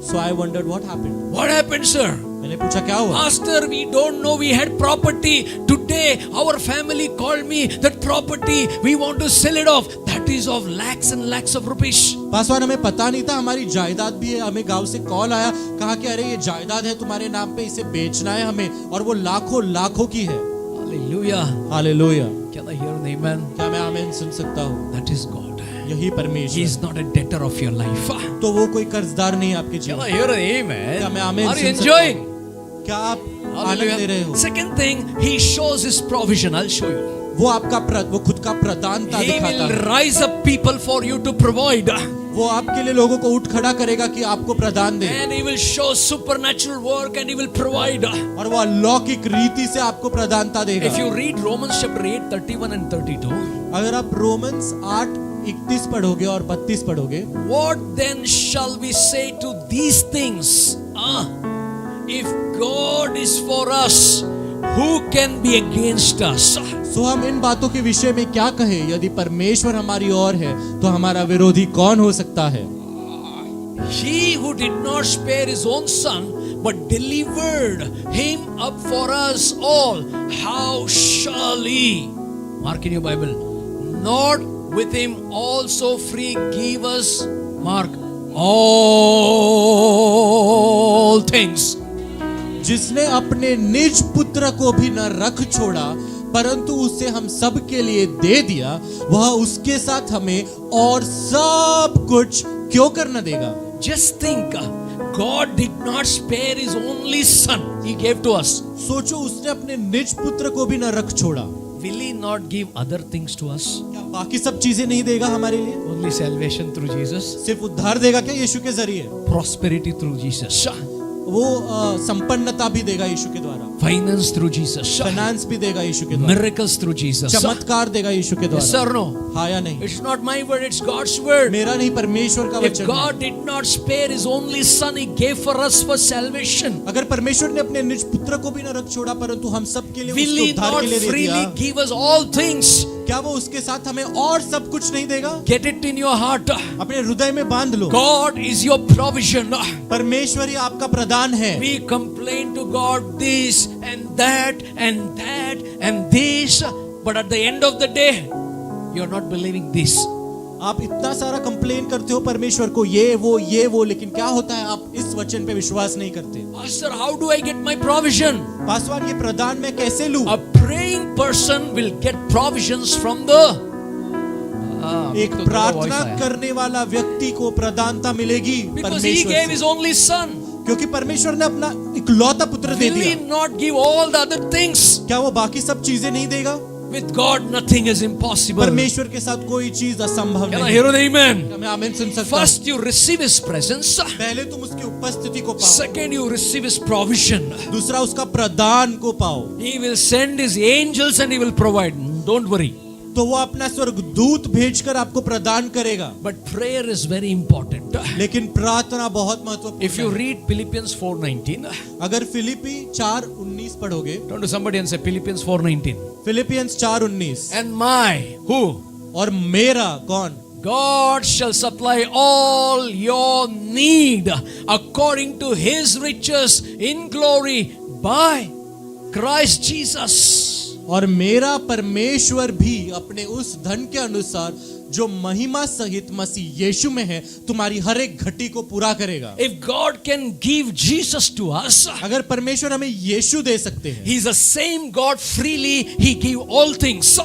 So I wondered what happened. What happened, sir? मैंने पूछा क्या हुआ? Pastor, we don't know. We had property. Today, our family called me that property, we want to sell it off. That is of lakhs and lakhs of rupees. Paswan, हमें पता नहीं था हमारी जायदाद भी है। हमें गांव से कॉल आया, कहा कि अरे ये जायदाद है तुम्हारे नाम पे, इसे बेचना है हमें, और वो लाखों लाखों की है। Hallelujah. Hallelujah. Can I hear an amen? क्या मैं आमीन सुन सकता हूँ? That is God. यही He परमेश्वर। is not a debtor of your life. तो वो कोई कर्जदार नहीं है आपके Can जीवन। I hear an amen? क्या मैं आमीन Are you सुन सकता enjoying? हूँ? क्या आप आनंद ले रहे हो? Second thing, He shows His provision. I'll show you. वो आपका वो खुद का प्रदानता He दिखाता will है। rise up people for you to provide. वो आपके लिए लोगों को उठ खड़ा करेगा कि आपको प्रदान दे, And He will show supernatural work and He will provide. और वो अलौकिक रीति से आपको प्रदानता देगा। If you read Romans chapter 8, 31 and 32, अगर आप रोमन्स 8:31 पढ़ोगे और 32 पढ़ोगे, what then shall we say to these things? If God is for us, who can be against us? सो हम इन बातों के विषय में क्या कहें? यदि परमेश्वर हमारी ओर है तो हमारा विरोधी कौन हो सकता है? He who did not spare His own Son, but delivered Him up for us all, how shall He, mark in your Bible, not with Him also free give us, mark, all things. जिसने अपने निज पुत्र को भी न रख छोड़ा परंतु उसे हम सब के लिए दे दिया, वह उसके साथ हमें और सब कुछ क्यों कर न देगा? Just think, God did not spare His only Son, He gave to us. सोचो, उसने अपने निज पुत्र को भी न रख छोड़ा, Will He not give other things to us? क्या बाकी सब चीजें नहीं देगा हमारे लिए? Only salvation through Jesus, सिर्फ उद्धार देगा क्या यीशु के जरिए? prosperity through Jesus, वो संपन्नता भी देगा यीशु के द्वारा, finance through Jesus, फाइनेंस भी देगा यीशु के द्वारा, miracles through Jesus. चमत्कार देगा यीशु के Yes द्वारा। or no? हाँ या नहीं? It's not my word, it's God's word. मेरा नहीं, परमेश्वर का If वचन है। God did not spare His only Son, He gave for us for salvation. अगर परमेश्वर ने अपने निज पुत्र को भी न रख छोड़ा परंतु हम सब के लिए Will उसके He उद्धार not के लिए दे freely दिया, give us all things? क्या वो उसके साथ हमें और सब कुछ नहीं देगा? Get it in your heart. अपने हृदय में बांध लो, God is your provision. परमेश्वर ही आपका प्रदान है। We complain to God this and that and that and this, but at the end of the day, you are not believing this. आप इतना सारा कंप्लेन करते हो परमेश्वर को, ये वो, लेकिन क्या होता है? आप इस वचन पे विश्वास नहीं करते। Pastor, how do I get my provision? Paswan, ये प्रदान मैं कैसे लूं? A praying person will get provisions from the एक प्रार्थना करने वाला व्यक्ति को प्रदानता मिलेगी because he परमेश्वर gave से, his only son. क्योंकि परमेश्वर ने अपना इकलौता पुत्र दे Will he दिया। not give all the other things? क्या वो बाकी सब चीजें नहीं देगा? With God nothing is impossible. परमेश्वर के साथ कोई चीज असंभव Can I नहीं। hear an amen? मैं आमीन सुन सकता हूं। First you receive his presence. पहले तुम उसकी उपस्थिति को पाओ, Second you receive his provision. दूसरा उसका प्रदान को पाओ, He will send his angels and he will provide. Don't worry. तो वो अपना स्वर्गदूत भेजकर आपको प्रदान करेगा। But prayer is very important. लेकिन प्रार्थना बहुत महत्वपूर्ण If you है। read Philippians 4:19, अगर फिलिपी 4:19 पढ़ोगे, turn to somebody and say Philippians 4:19. Philippians 4:19, And my, who? और मेरा कौन? God shall supply all your need according to his riches in glory by Christ Jesus. और मेरा परमेश्वर भी अपने उस धन के अनुसार जो महिमा सहित मसीह यीशु में है तुम्हारी हर एक घटी को पूरा करेगा। If God can give Jesus to us, अगर परमेश्वर हमें यीशु दे सकते हैं, He is the same God, freely He give all things.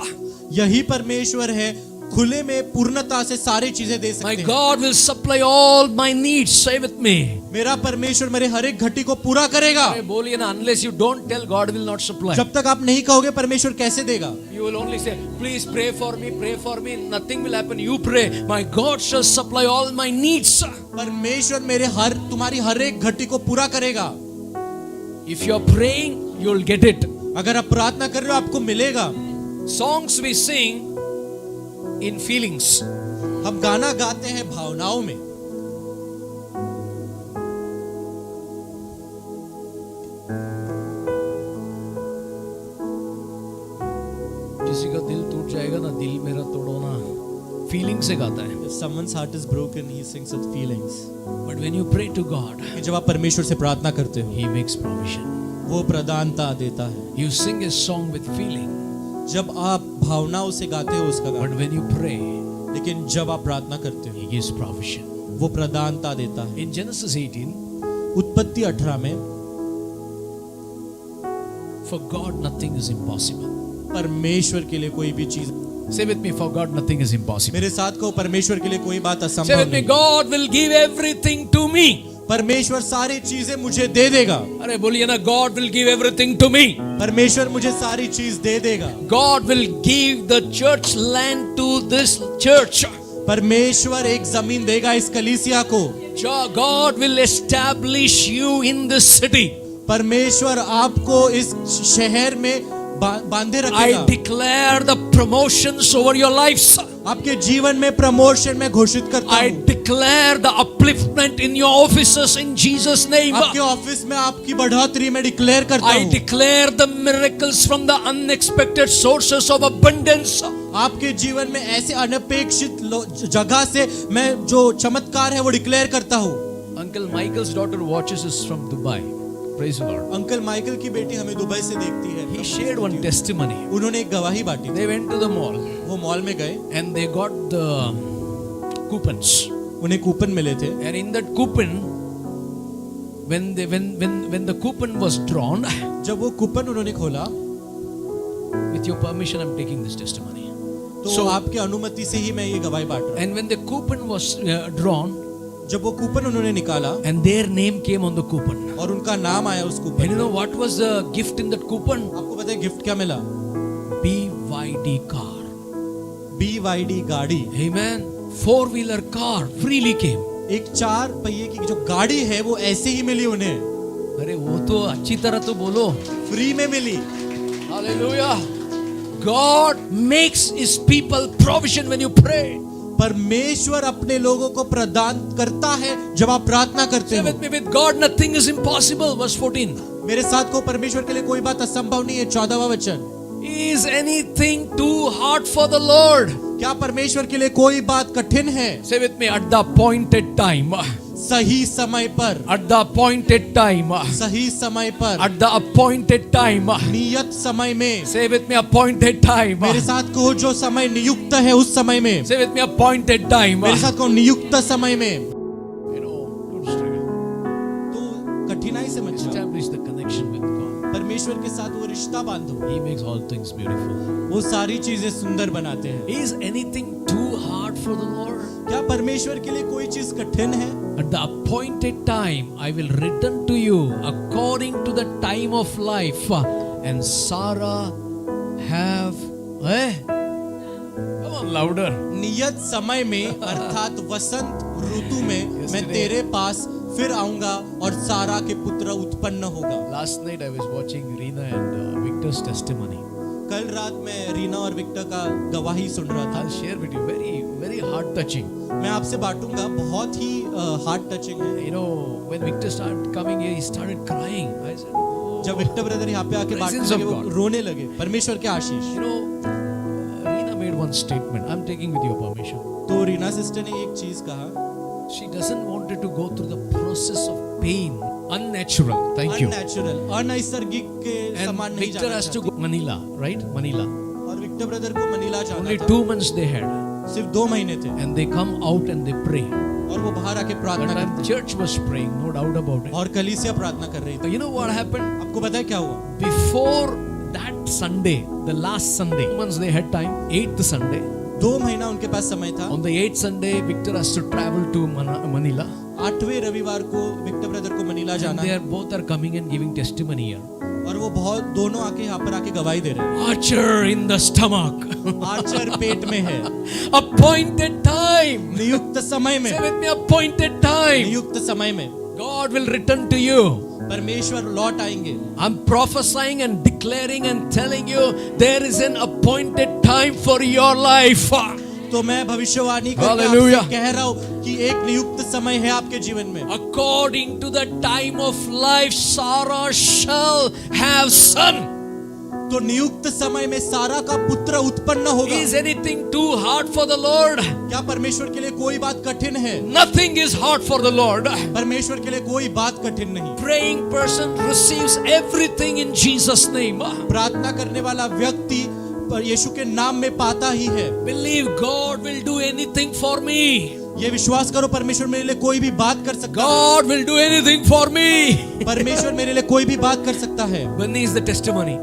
यही परमेश्वर है, खुले में पूर्णता से सारी चीजें दे My सकते हैं। God will supply all my needs. Say with me. मेरा परमेश्वर मेरे हर एक घटी को पूरा करेगा। अरे बोलिए ना, unless you don't tell, God will not supply. जब तक आप नहीं कहोगे परमेश्वर कैसे देगा? You will only say, please pray for me. Nothing will happen. You pray. My God shall supply all my needs. परमेश्वर मेरे तुम्हारी हर एक घटी को पूरा करेगा। If you are praying, you will get it. अगर आप प्रार्थना कर रहे हो आपको मिलेगा। Songs we sing in feelings. हम गाना गाते हैं भावनाओं में। किसी का दिल टूट जाएगा ना, दिल मेरा तोड़ो ना, फीलिंग से गाता है. If someone's heart is broken, he sings with feelings. But when you pray to God, कि जब आप परमेश्वर से प्रार्थना करते हो, He makes provision. वो प्रदानता देता है। You sing a song with feeling, जब आप भावनाओं से गाते हो उसका गाना, but when you pray, लेकिन जब आप प्रार्थना करते हो He gives provision. वो प्रदानता देता है। In Genesis 18, उत्पत्ति 18 में for God nothing is impossible. परमेश्वर के लिए कोई भी चीज, Say with me, for God nothing is impossible. मेरे साथ को परमेश्वर के लिए कोई बात Say असंभव with me, नहीं। God will give everything to me. परमेश्वर सारी चीजें मुझे दे देगा। अरे बोलिए ना, God will give everything to me. परमेश्वर मुझे सारी चीज दे देगा। God will give the church land to this church. परमेश्वर एक जमीन देगा इस कलीसिया को। God will establish you in this city. परमेश्वर आपको इस शहर में बांधे I रखेगा। declare the promotions over your lives. आपके जीवन में प्रमोशन में घोषित करता I हूँ। declare the upliftment in your offices in Jesus' name. आपके ऑफिस में आपकी बढ़ोतरी में डिक्लेयर करता I हूँ। declare the miracles from the unexpected sources of abundance. आपके जीवन में ऐसे अनपेक्षित जगह से मैं जो चमत्कार है वो डिक्लेयर करता हूँ। Uncle Michael's daughter watches us from Dubai. Praise the Lord. Uncle Michael की बेटी हमें दुबई से देखती है। He shared one testimony. उन्होंने एक गवाही बांटी। They went to the mall वो मॉल में गए, and they got the coupons. उन्हें कूपन मिले थे। And in that coupon, when the coupon was drawn, जब वो कूपन उन्होंने खोला, with your permission, I'm taking this testimony. तो आपके अनुमति से ही मैं ये गवाही बांट रहा हूँ। And when the coupon was drawn, जब वो कूपन उन्होंने निकाला and their name came on the coupon. और उनका नाम आया उस कूपन And you में, know what was the gift in that coupon? आपको पता है गिफ्ट क्या मिला? BYD car. BYD गाड़ी। Amen. 4-wheeler car freely came. एक 4 पहिए की जो गाड़ी है वो ऐसे ही मिली उन्हें, अरे वो तो अच्छी तरह तो बोलो. फ्री में मिली। Hallelujah. God makes His people provision when you pray. परमेश्वर अपने लोगों को प्रदान करता है जब आप प्रार्थना करते Say हो। with me, with God nothing is impossible. Verse 14. मेरे साथ को परमेश्वर के लिए कोई बात असंभव नहीं है। 14वां वचन, Is anything too hard for the Lord? क्या परमेश्वर के लिए कोई बात कठिन है? Say with me, at the appointed time. सही समय पर, At the appointed time. सही समय पर, At the appointed time. नियत समय में। Say with me, appointed time. मेरे साथ कहो जो समय नियुक्त है उस समय में। Say with me, appointed time. मेरे साथ कहो नियुक्त समय में। You know, don't struggle. तो कठिनाई से मत जाओ। Establish the connection with God. परमेश्वर के साथ वो रिश्ता बांधो। He makes all things beautiful. वो सारी चीजें सुंदर बनाते हैं। Is anything too hard for the Lord? क्या परमेश्वर के लिए कोई चीज कठिन है? At the appointed time, I will return to you according to the time of life. And Sarah have, come on, louder. नियत समय में अर्थात वसंत ऋतु में मैं तेरे पास फिर आऊंगा और सारा के पुत्र उत्पन्न होगा। Last night I was watching Reena and Victor's testimony. कल रात मैं रीना और विक्टर का गवाही सुन रहा था। I'll share with you, very, very heart touching. मैं आपसे बांटूंगा, बहुत ही हार्ट टचिंग है। You know, when Victor started coming here, he started crying. I said, oh, जब विक्टर ब्रदर यहाँ पे आके Presence बांटने लगे, of वो God. रोने लगे। परमेश्वर के आशीष। you know, Reena made one statement. I'm taking with your permission. तो रीना सिस्टर ने एक चीज कहा, She doesn't wanted to go through the process of pain, unnatural. Thank you. Unnatural, अनैसर्गिक के And समान नहीं Victor जाना has to चाहती। go Manila, right? Manila. और विक्टर ब्रदर को मनीला जाना Only था। 2 months they had, सिर्फ 2 महीने थे and they come out and they pray. और वो बाहर आके प्रार्थना But करते church was praying, no doubt about it. और कलीसिया प्रार्थना कर रही थी। You know what happened? आपको पता है क्या हुआ? Before that Sunday, the last Sunday, 2 months they had time, 8th Sunday. 2 महीना उनके पास समय था। On the 8th Sunday, Victor has to travel to Manila. 8वें रविवार को विक्टर ब्रदर को मनीला And जाना they है are both are coming and giving testimony here. और वो बहुत दोनों आके यहाँ पर आके गवाही दे रहे हैं। Archer in the stomach. आचर पेट में है। Appointed time. नियुक्त समय में, Say with me, appointed time. नियुक्त समय में God will return to you. परमेश्वर लौट आएंगे। I'm prophesying and declaring and telling you there is an appointed time for your life. तो मैं भविष्यवाणी करके Hallelujah. आपसे कह रहा हूँ कि एक नियुक्त समय है आपके जीवन में। According to the time of life, Sarah shall have son. तो नियुक्त समय में सारा का पुत्र उत्पन्न होगा। Is anything too hard for the Lord? क्या परमेश्वर के लिए कोई बात कठिन है? Nothing is hard for the Lord. परमेश्वर के लिए कोई बात कठिन नहीं। Praying person receives everything in Jesus' name. प्रार्थना करने वाला व्यक्ति पर यीशु के नाम में पाता ही है। Believe God will do anything for me. ये विश्वास करो, परमेश्वर मेरे लिए कोई भी बात कर सकता है। God will do anything for me. परमेश्वर मेरे लिए कोई भी बात कर सकता है। When is the testimony?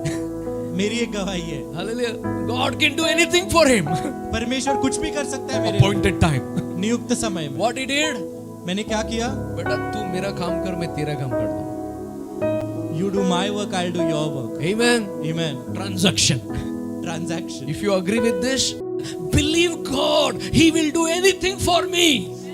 मेरी एक गवाही है। Hallelujah. God can do anything for him. परमेश्वर कुछ भी कर सकता है मेरे लिए। Appointed time. नियुक्त समय में। What he did? मैंने क्या किया? बेटा तू मेरा काम कर, मैं तेरा काम करता हूँ. You do my work, I'll do your work. Amen. Amen. Transaction. Transaction. If you agree with this, believe God. He will do anything for me.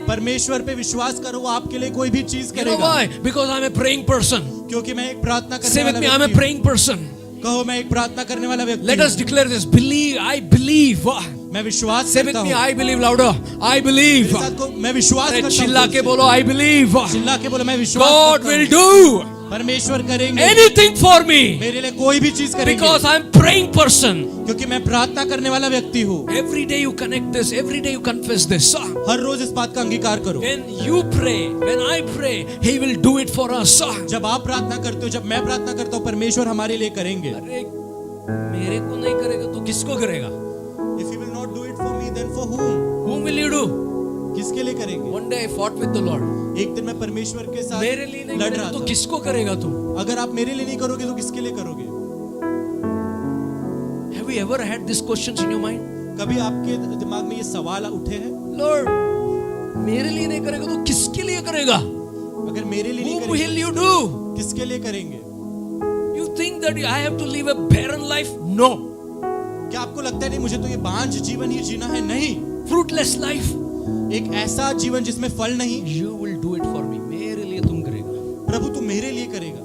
परमेश्वर पे विश्वास करो, वो आपके लिए कोई भी चीज You know करेगा। why? Because I'm a praying person. क्योंकि मैं एक प्रार्थना Say करने with वाला me, I'm a व्यक्ति हूँ। praying person. कहो मैं एक प्रार्थना करने वाला व्यक्ति Let हूँ। us declare this. Believe. I believe. मैं विश्वास Say with करता me, हूँ। I believe louder. I believe. मेरे साथ को मैं विश्वास अरे करता चिल्ला हूँ। के बोलो, I believe. चिल्ला के बोलो मैं विश्वास God करता will हूँ। do परमेश्वर करेंगे anything for me. मेरे लिए कोई भी चीज करेंगे Because I'm praying person. क्योंकि मैं प्रार्थना करने वाला व्यक्ति हूँ। Every day you connect this. Every day you confess this. हर रोज इस बात का अंगीकार करो। When you pray, when I pray, He will do it for us. जब आप प्रार्थना करते हो, जब मैं प्रार्थना करता हूँ, परमेश्वर हमारे लिए करेंगे। अरे मेरे को नहीं करेगा तो किसको करेगा? If he will not do it for me, then for whom? Whom will you do? किसके लिए करेंगे? One day I fought with the Lord. एक दिन मैं परमेश्वर के साथ मेरे लिए नहीं लड़ करेगा रहा तो था। किसको करेगा तू? अगर आप मेरे लिए नहीं करोगे तो किसके लिए करोगे? Have you ever had these questions in your mind? कभी आपके दिमाग में ये सवाल उठे हैं? Lord, मेरे लिए नहीं करेगा तो किसके लिए करेगा? अगर मेरे लिए नहीं Whom will करेंगे, you do? किसके लिए करेंगे? You think that I have to live a barren life? No. क्या आपको लगता है नहीं मुझे तो ये बांझ जीवन ही जीना है? नहीं, Fruitless life. एक ऐसा जीवन जिसमें फल नहीं। You will do it for me. मेरे लिए तुम करेगा. प्रभु तू मेरे लिए करेगा।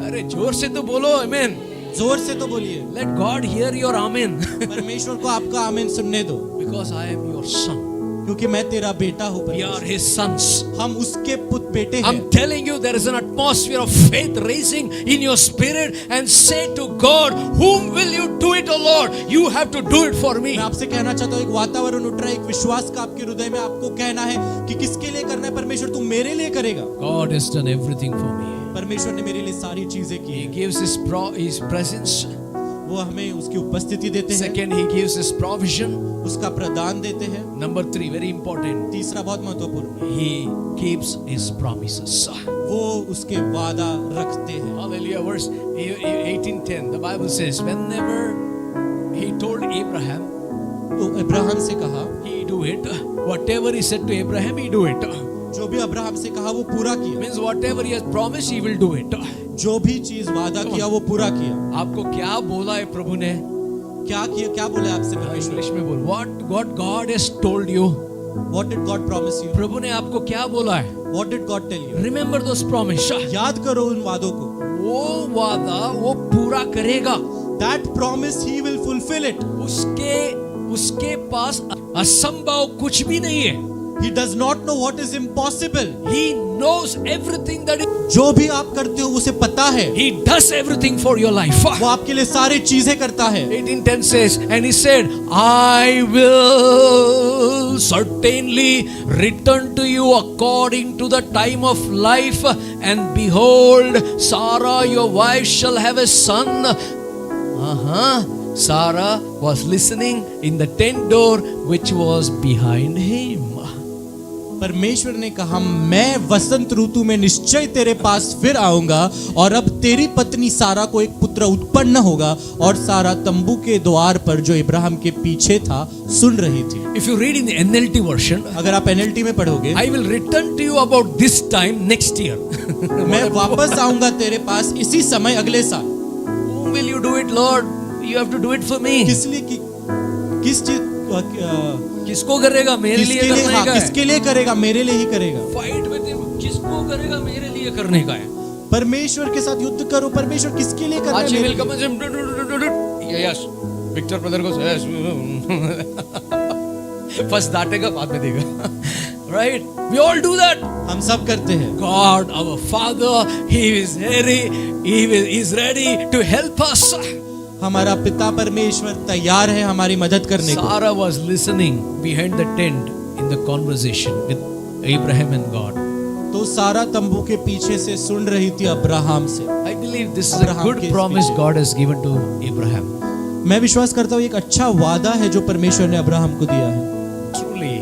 अरे जोर से तो बोलो आमेन. जोर से तो बोलिए। Let God hear your amen. परमेश्वर को आपका आमीन सुनने दो। Because I am your son. क्योंकि मैं तेरा बेटा हूँ We are परमेश्वर। his sons. हम उसके बेटे हैं। I'm telling you, there is an atmosphere of faith raising in your spirit, and say to God, whom will you do it, O Lord? You have to do it for me. मैं आपसे कहना चाहता हूँ, एक वातावरण उठ रहा है, एक विश्वास का आपके हृदय में आपको कहना है कि किसके लिए करना है। परमेश्वर तू मेरे लिए करेगा। God has done everything for me. परमेश्वर ने मेरे लिए सारी चीजें की He हैं। gives his presence. वो हमें उसकी उपस्थिति देते हैं, Second, he gives his provision. उसका प्रदान देते हैं। Number 3, very important. तीसरा बहुत महत्वपूर्ण, He keeps his promises. वो उसके वादा रखते हैं। Hallelujah. Verse 18:10. The Bible says, whenever he told Abraham, तो अब्राहम से कहा, he do it. Whatever he said to Abraham, he do it. जो भी अब्राहम से कहा वो पूरा किया। Means whatever he has promised, he will do it. जो भी चीज वादा किया वो पूरा किया। आपको क्या बोला है प्रभु ने? क्या किया, क्या बोले आपसे परमेश्वर? इंग्लिश में बोल. What God has told you. What did God promise you? प्रभु ने आपको क्या बोला है? What did God tell you? Remember those promises. याद करो उन वादों को। वो वादा वो पूरा करेगा. That promise he will fulfill it. उसके पास असंभव कुछ भी नहीं है. He does not know what is impossible. He knows everything that जो भी आप करते हो उसे पता है। He does everything for your life. वो आपके लिए सारी चीजें करता है। 18:10 says, and he said, I will certainly return to you according to the time of life, and behold, Sarah your wife shall have a son. Sarah was listening in the tent door which was behind him. परमेश्वर ने कहा, मैं वसंत ऋतु में निश्चय तेरे पास फिर आऊंगा, और अब तेरी पत्नी सारा को एक पुत्र उत्पन्न होगा। और सारा तंबू के द्वार पर जो इब्राहिम के पीछे था सुन रही थी। If you read in the NLT version, अगर आप NLT में पढ़ोगे, I will return to you about this time next year. मैं वापस आऊंगा तेरे पास इसी समय अगले साल। Whom will you do it, Lord? You have to do it for me. किस लिए किस चीज किसको करेगा? मेरे लिए करने का है. किसके लिए करेगा? मेरे लिए ही करेगा। Fight with him. किसको करेगा? मेरे लिए करने का है. परमेश्वर के साथ युद्ध करो। परमेश्वर किसके लिए करना है? आज he मेरे will लिए। come and say, yes, Victor brother को yes. First डांटेगा, बाद में देगा. Right? We all do that. हम सब करते हैं। God, our Father, He is ready to help us. हमारा पिता परमेश्वर तैयार है हमारी मदद करने को। Sarah was listening behind the tent in the conversation with Abraham and God. तो सारा तंबू के पीछे से सुन रही थी अब्राहम से। I believe this is a Abraham good के promise पीछे। God has given to Abraham. मैं विश्वास करता हूँ एक अच्छा वादा है जो परमेश्वर ने अब्राहम को दिया है। Truly,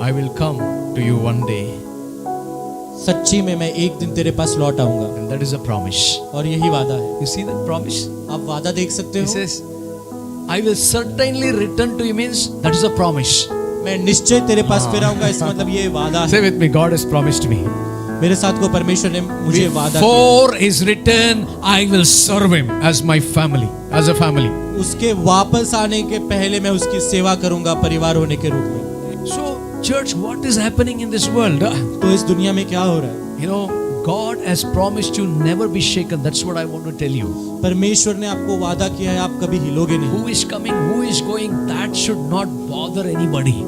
I will come to you one day. सच्ची में मैं एक दिन तेरे पास लौट आऊंगा, And that is a promise. और यही वादा है। You see that promise? आप वादा देख सकते He हो। says, I will certainly return to you means that is a promise. मैं निश्चय तेरे पास फिर आऊंगा, इसका मतलब ये वादा Say है। with me, God has promised me. मेरे साथ को परमेश्वर ने मुझे वादा किया। Before his return, I will serve him as my family, as a family. उसके वापस आने के पहले मैं उसकी सेवा करूंगा परिवार होने के रूप में। So, church, what is happening in this world? तो इस दुनिया में क्या हो रहा है? You know, God has promised you never be shaken. That's what I want to tell you. परमेश्वर ने आपको वादा किया है, आप कभी हिलोगे नहीं। Who is coming, who is going, that should not bother anybody.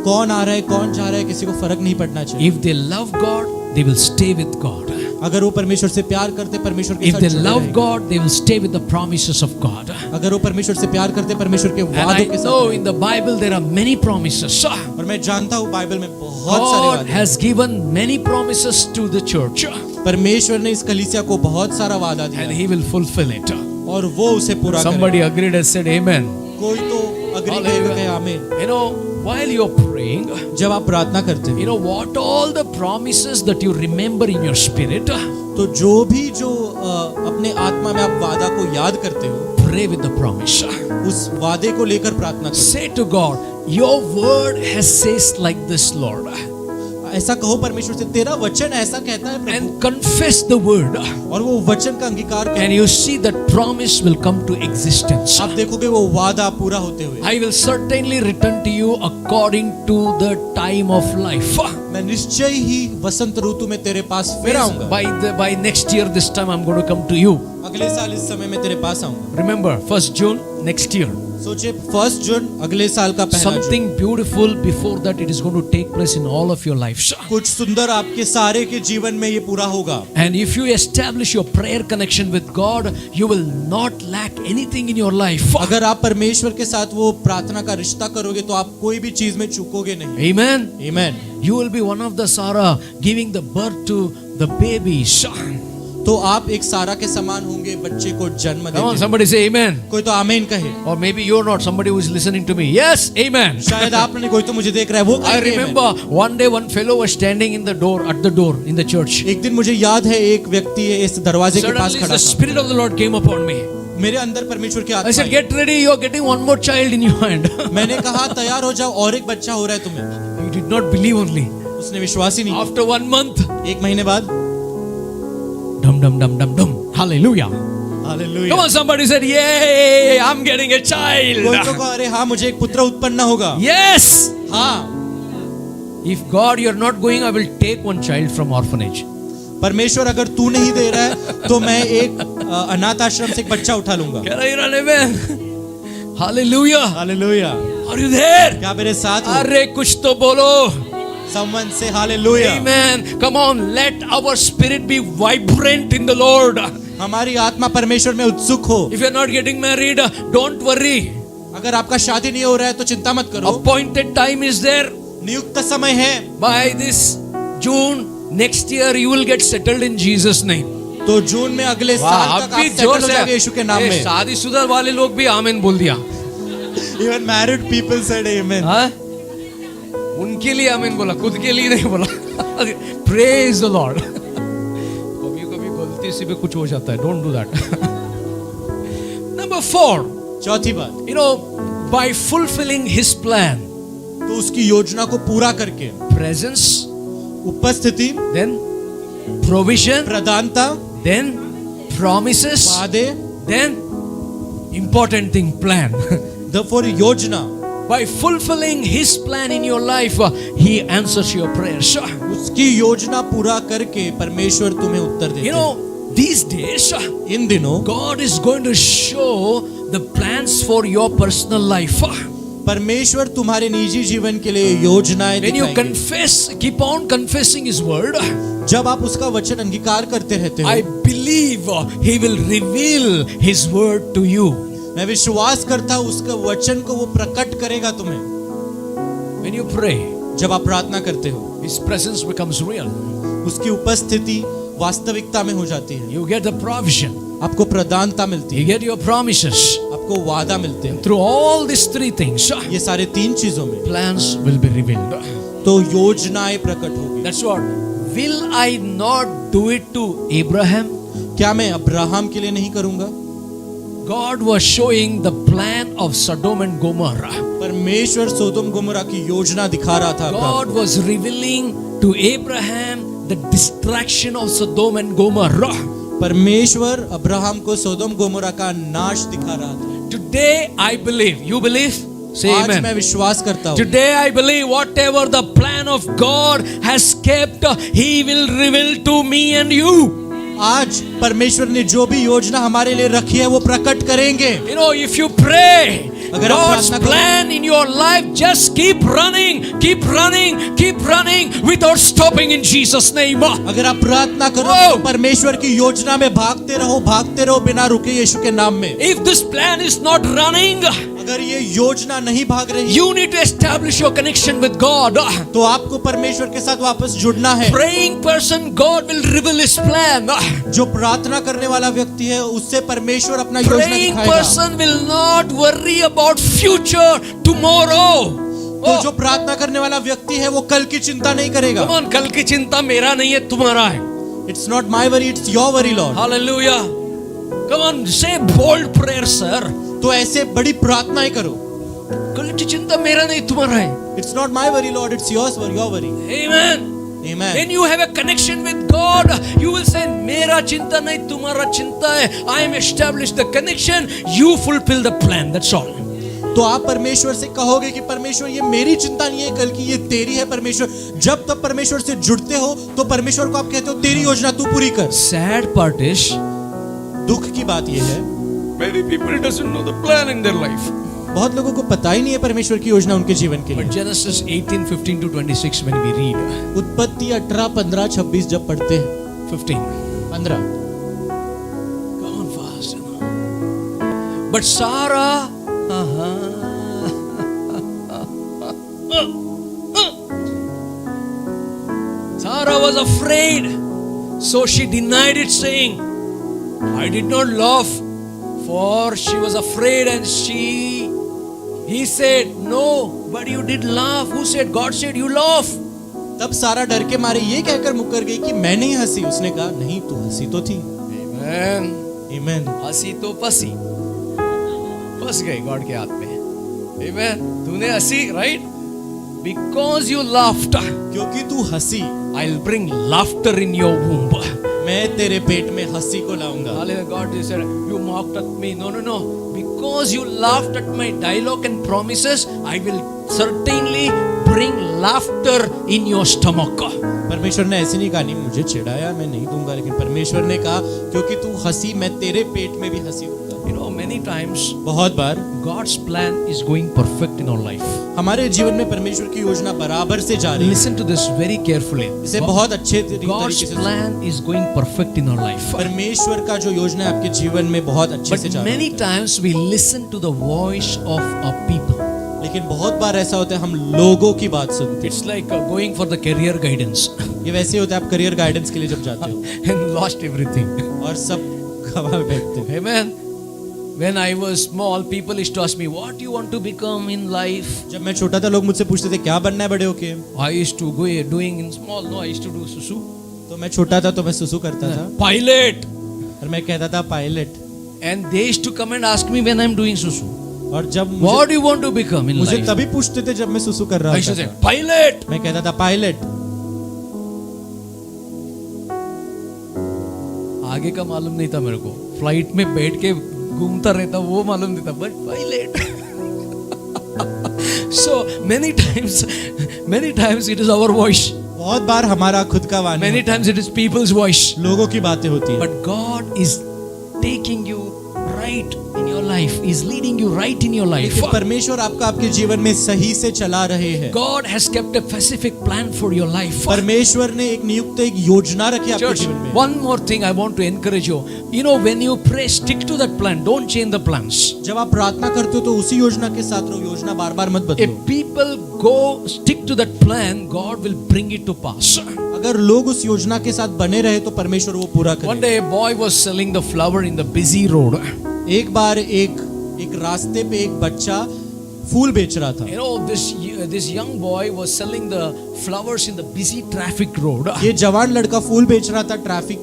कौन आ रहा है, कौन जा रहा है, किसी को फर्क नहीं पड़ना चाहिए। If they love God, they will stay with God. अगर वो परमेश्वर से प्यार करते, परमेश्वर के If साथ they जुड़े love रहेंगे। God, they will stay with the promises of God. अगर वो परमेश्वर से प्यार करते, परमेश्वर के And I वादों के know साथ। in the Bible there are many promises. और मैं जानता हूँ बाइबल में बहुत सारे God वादे। has given many promises to the church, परमेश्वर ने इस कलीसिया को बहुत सारा वादा and दिया He will fulfill it. और वो उसे पूरा Somebody agreed and said Amen. करेगा। कोई तो अग्री Hallelujah. कहे आमीन। You know, while you're praying, जब आप प्रार्थना करते हैं, you know what all the promises that you remember in your spirit, तो जो भी जो अपने आत्मा में आप वादा को याद करते हो, pray with the promise. उस वादे को लेकर प्रार्थना करो। Say to God, your word has says like this, Lord, ऐसा कहो परमेश्वर से, तेरा वचन ऐसा कहता है प्रभु, and confess the word, और वो वचन का अंगीकार करो। and you see that promise will come to existence. आप देखोगे वो वादा पूरा होते हुए। I will certainly return to you according to the time of life. मैं निश्चय ही वसंत ऋतु में तेरे पास फिर आऊंगा। By next year this time I'm going to come to you. अगले साल इस समय में तेरे पास आऊंगा। Remember 1st June next year. सोचिए 1 जून अगले साल का पहला जून। Something beautiful before that it is going to take place in all of your lives. कुछ सुंदर आपके सारे के जीवन में ये पूरा होगा। And if you establish your prayer connection with God, you will not lack anything in your life. अगर आप परमेश्वर के साथ वो प्रार्थना का रिश्ता करोगे तो आप कोई भी चीज में चूकोगे नहीं। Amen. Amen. You will be one of the Sarah giving the birth to the baby. तो आप एक सारा के समान होंगे बच्चे को जन्म Come on, देते। somebody say amen. कोई तो आमीन कहे। Or maybe you're not, somebody who is listening to me. Yes, amen. शायद आप नहीं, कोई तो मुझे देख रहा है वो I कहेंगे amen। remember one day one fellow was standing in the door, at the door in the church. एक दिन मुझे याद है एक व्यक्ति इस दरवाजे के पास Suddenly खड़ा the था। Spirit of the Lord came upon me. मेरे अंदर परमेश्वर की I आत्मा said, I. get ready, you're getting one more child in your hand. मैंने कहा तैयार हो जाओ और एक बच्चा हो रहा है तुम्हें। He did not believe only. उसने विश्वास ही नहीं। After 1 month, एक महीने बाद dum dum dum dum dum. Hallelujah. Hallelujah. Come on, somebody said, yay, I'm getting a कोई तो child. कहा अरे हाँ मुझे एक पुत्र उत्पन्न होगा। Yes. हाँ, If God, you're not going, I will take one child from orphanage. परमेश्वर अगर तू नहीं दे रहा है तो मैं एक अनाथ आश्रम से एक बच्चा उठा लूंगा। Can I hear an amen? Hallelujah. Hallelujah. Are you there? क्या मेरे साथ हो? अरे कुछ तो बोलो. Someone say hallelujah. Amen. Come on, let our spirit be vibrant in the Lord. हमारी आत्मा परमेश्वर में उत्सुक हो। If you're not getting married, don't worry. अगर आपका शादी नहीं हो रहा है तो चिंता मत करो। Appointed time is there. नियुक्त समय है। By this June next year, you will get settled in Jesus' name. तो जून में अगले साल तक आप अभी सेटल जोर हो से जाओगे यीशु के नाम में। शादीशुदा वाले लोग भी आमीन बोल दिया। Even married people said amen। हाँ? उनके लिए आमीन बोला, खुद के लिए नहीं बोला। Praise the Lord. कभी गलती से भी कुछ हो जाता है। Don't do that. Number 4. चौथी बात, You know, by fulfilling His plan, तो उसकी योजना को पूरा करके presence, उपस्थिति, then provision, प्रदानता, then promises, वादे, then important thing, plan. फिर योजना। By fulfilling His plan in your life, He answers your prayers. उसकी योजना पूरा करके परमेश्वर तुम्हें उत्तर देते You हैं। know, these days, इन दिनों God is going to show the plans for your personal life. परमेश्वर तुम्हारे निजी जीवन के लिए योजनाएं When you दिखाएंगे। confess, keep on confessing His word, जब आप उसका वचन अंगीकार करते रहते हो, I believe He will reveal His word to you. मैं विश्वास करता हूँ उसका वचन को वो प्रकट करेगा तुम्हें। When you pray, जब आप प्रार्थना करते हो, His presence becomes real. उसकी उपस्थिति वास्तविकता में हो जाती है। You get the provision. आपको प्रदानता मिलती You है, get your promises. आपको वादा मिलते हैं। Through all these 3 things, ये सारे 3 चीजों में plans will be revealed. तो योजनाएं प्रकट होगी। That's what. Will I not do it to Abraham? क्या मैं अब्राहम के लिए नहीं करूंगा? God was showing the plan of Sodom and Gomorrah. परमेश्वर सोदोम गोमोरा की योजना दिखा रहा था Abraham God was revealing to Abraham the destruction of Sodom and Gomorrah. को। परमेश्वर अब्राहम को सोदोम गोमोरा का नाश दिखा रहा था। Today I believe. You believe? Say आज मैं amen. विश्वास करता हूँ। Today I believe whatever the plan of God has kept, He will reveal to me and you. आज परमेश्वर ने जो भी योजना हमारे लिए रखी है वो प्रकट करेंगे। You know, if you pray, अगर आप God's प्रार्थना करो, plan in your life, just keep running, keep running, keep running without stopping in Jesus' name. अगर आप प्रार्थना करो Wow. तो परमेश्वर की योजना में भागते रहो बिना रुके यीशु के नाम में। If this plan is not running, अगर ये योजना नहीं भाग रही you need to establish your connection with God. तो आपको परमेश्वर के साथ वापस जुड़ना है। Praying person, God will reveal His plan. जो प्रार्थना करने वाला व्यक्ति है उससे परमेश्वर अपना योजना Praying दिखाएगा। person will not worry about future tomorrow. तो जो प्रार्थना करने वाला व्यक्ति है वो कल की चिंता नहीं करेगा। Come on, कल की चिंता मेरा नहीं है, तुम्हारा है. It's not my worry, it's your worry, Lord. Hallelujah. Come on, say bold prayer, sir. तो ऐसे बड़ी प्रार्थनाएं करो। कल की चिंता मेरा नहीं, तुम्हारा है. It's not my worry, Lord, it's yours, your worry. Amen. Amen. When you have a connection with God, you will say, मेरा चिंता नहीं, तुम्हारा चिंता है. I am established the connection. You fulfill the plan. That's all. तो आप परमेश्वर से कहोगे कि परमेश्वर ये मेरी चिंता नहीं है कल की, ये तेरी है परमेश्वर। जब तक परमेश्वर से जुड़ते हो तो परमेश्वर को आप कहते हो तेरी योजना तू पूरी कर। Sad part is, दुख की बात ये है Many people doesn't know the plan in their life. बहुत लोगों को पता ही नहीं है परमेश्वर की योजना उनके जीवन के But लिए। Genesis 18:15 to 26 when we read उत्पत्ति 18, 15, 26 जब पढ़ते हैं, 15. 15, Come on fast. But Sarah Sarah was afraid, so she denied it, saying, I did not laugh, for she was afraid, and he said, no, but you did laugh. Who said? God said you laugh. तब सारा डर के मारे ये कहकर मुकर गई कि मैं नहीं हंसी। उसने कहा नहीं, तू हंसी तो थी। Amen. आमीन। हंसी तो फंसी, फंस गई गॉड के हाथ में। Amen. तूने हंसी, right? Because you laughed, क्योंकि तू हंसी, I'll bring laughter in your womb. मैं तेरे पेट में हंसी को लाऊंगा। Hallelujah. God said, you mocked at me. No, no, no. Because you laughed at my dialogue and promises, I will certainly bring laughter in your stomach. परमेश्वर ने ऐसे नहीं कहा, नहीं मुझे चिढ़ाया मैं नहीं दूंगा, लेकिन परमेश्वर ने कहा क्योंकि तू हंसी, मैं तेरे पेट में भी हंसी दूंगा। You know, many times बहुत बार God's plan is going perfect in our life. हमारे जीवन में परमेश्वर की योजना बराबर से जा रही है। Listen to this very carefully. इसे बहुत अच्छे तरीके God's से plan is going perfect in our life. परमेश्वर का जो योजना है आपके जीवन में बहुत अच्छे से But जा रही many है। times we listen to the voice of our people. लेकिन बहुत बार ऐसा होता है हम लोगों की बात सुनते It's like going for the career guidance हैं। ये वैसे होता है आप करियर गाइडेंस के लिए जब जाते हो and lost everything. और सब गवा बैठते हैं। Amen. When I was small, people used to ask me, what do you want to become in life? जब मैं छोटा था लोग मुझसे पूछते थे क्या बनना है बड़े होके। I used to go doing in small, no, I used to do susu. तो मैं छोटा था तो मैं सुसु करता था Pilot. और मैं कहता था pilot. And they used to come and ask me when I'm doing susu. और जब What do you want to become in मुझे life? तभी पूछते थे जब मैं सुसु कर I रहा used to say, था, pilot. मैं कहता था पायलट। आगे का मालूम नहीं था मेरे को, फ्लाइट में बैठ के घूमता रहता वो मालूम नहीं था, but pilot. So many times it is our voice. बहुत बार हमारा खुद का वाणी Many होता times it is people's voice. है, लोगों की बातें होती है। But God is taking you right in your life. He is leading you right in your life. लेकिन परमेश्वर आपको आपके जीवन में सही से चला रहे हैं। God has kept a specific plan for your life. परमेश्वर ने एक नियुक्त एक योजना रखी आपके Church, जीवन में। one more thing I want to encourage you. You know, when you pray, stick to that plan. Don't change the plans. जब आप प्रार्थना करते हो तो उसी योजना के साथ रहो, योजना बार बार मत बदलो। If people go stick to that plan, God will bring it to pass. अगर लोग उस योजना के साथ बने रहे तो परमेश्वर वो पूरा One करे। day a boy was selling the flower in the busy road. एक बार एक रास्ते पे एक बच्चा फूल बेच रहा था। You know, this young boy was selling the flowers in the busy traffic road. ये जवान लड़का फूल बेच रहा था ट्रैफिक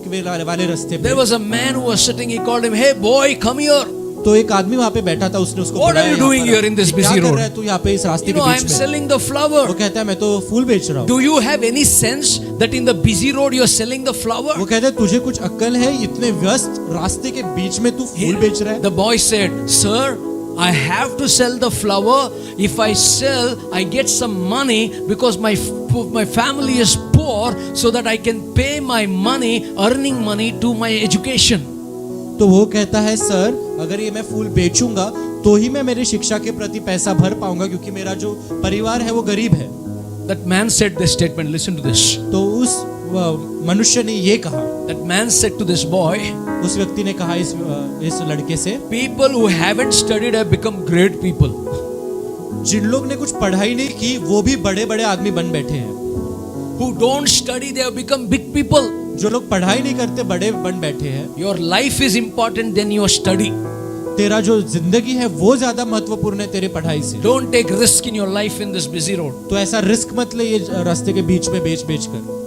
वाले रास्ते पे। There was a man who was sitting. He called him, "Hey boy, come here." तो एक आदमी वहाँ पे बैठा था, उसने उसको What are बुलाया you यहाँ doing पर। here in this क्या busy कर road? रहा है तू यहाँ पे इस रास्ते You के know, I'm बीच में? selling the flower. वो कहता है मैं तो फूल बेच रहा हूँ। Do you have any sense that in the busy road you are selling the flower? वो कहता है तुझे कुछ अक्ल है, इतने व्यस्त रास्ते के बीच में तू फूल बेच रहा है? The boy said, "Sir, I have to sell the flower. If I sell, I get some money because my family is poor, so that I can pay my money, earning money to my education." तो वो कहता है sir अगर ये मैं फूल बेचूंगा तो ही मैं मेरी शिक्षा के प्रति पैसा भर पाऊंगा, क्योंकि मेरा जो परिवार है वो गरीब है। That man said this statement. Listen to this. तो उस मनुष्य ने ये कहा, That man said to this boy, उस व्यक्ति ने कहा इस लड़के से, "People who haven't studied have become great people. जिन लोग ने कुछ पढ़ाई नहीं की वो भी बड़े बड़े आदमी बन बैठे हैं। Who don't study, they have become big people." जो लोग पढ़ाई नहीं करते बड़े बन बैठे हैं। Your life is important than your study. तेरा जो जिंदगी है वो ज्यादा महत्वपूर्ण है तेरे पढ़ाई से। Don't take risk in your life in this busy road. तो ऐसा रिस्क मत ले ये रास्ते के बीच में बेच कर।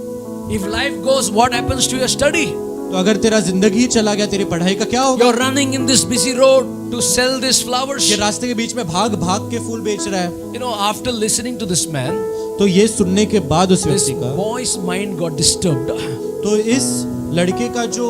If life goes, what happens to your study? तो अगर तेरा जिंदगी ही चला गया तेरी पढ़ाई का क्या होगा? You're running in this busy road to sell these flowers. ये रास्ते के बीच में भाग भाग के फूल बेच रहा है। You know, after listening to this man, तो ये सुनने के बाद उस this व्यक्ति का, boy's mind got disturbed. तो इस लड़के का जो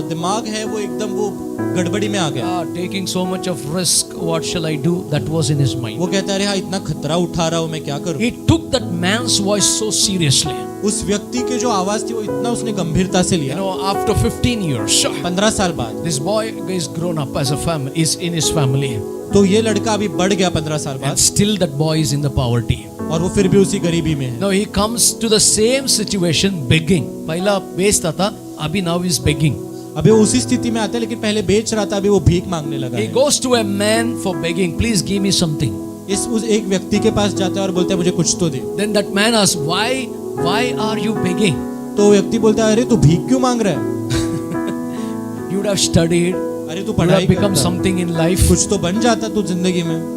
दिमाग है वो एकदम वो गड़बड़ी में आ गया। Taking so much of risk, what shall I do? That was in his mind. वो कहता है हाँ इतना खतरा उठा रहा हूँ मैं क्या करूँ? He took that man's voice so seriously. उस व्यक्ति के जो आवाज थी वो इतना उसने गंभीरता से You लिया। know, after 15 years, 15 साल बाद this boy is grown up as a family, is in his family, तो ये लड़का अभी बढ़ गया 15 साल and बाद, still that boy is in the poverty. और वो फिर भी उसी गरीबी में है। Now he comes to the same situation begging. पहला बेचता था, अभी now he is begging. अभी वो उसी स्थिति में आता है, लेकिन पहले बेच रहा था, अभी वो भीख मांगने लगा He है। goes to a man for begging. Please give me something. उस एक व्यक्ति के पास जाता है और बोलता है मुझे कुछ तो दे। Then that man asks, why are you begging? तो व्यक्ति बोलता है अरे तू भीख क्यों मांग रहा है? You would have studied. अरे तू You would पढ़ाई have become करता, something in life. कुछ तो बन जाता तू जिंदगी में।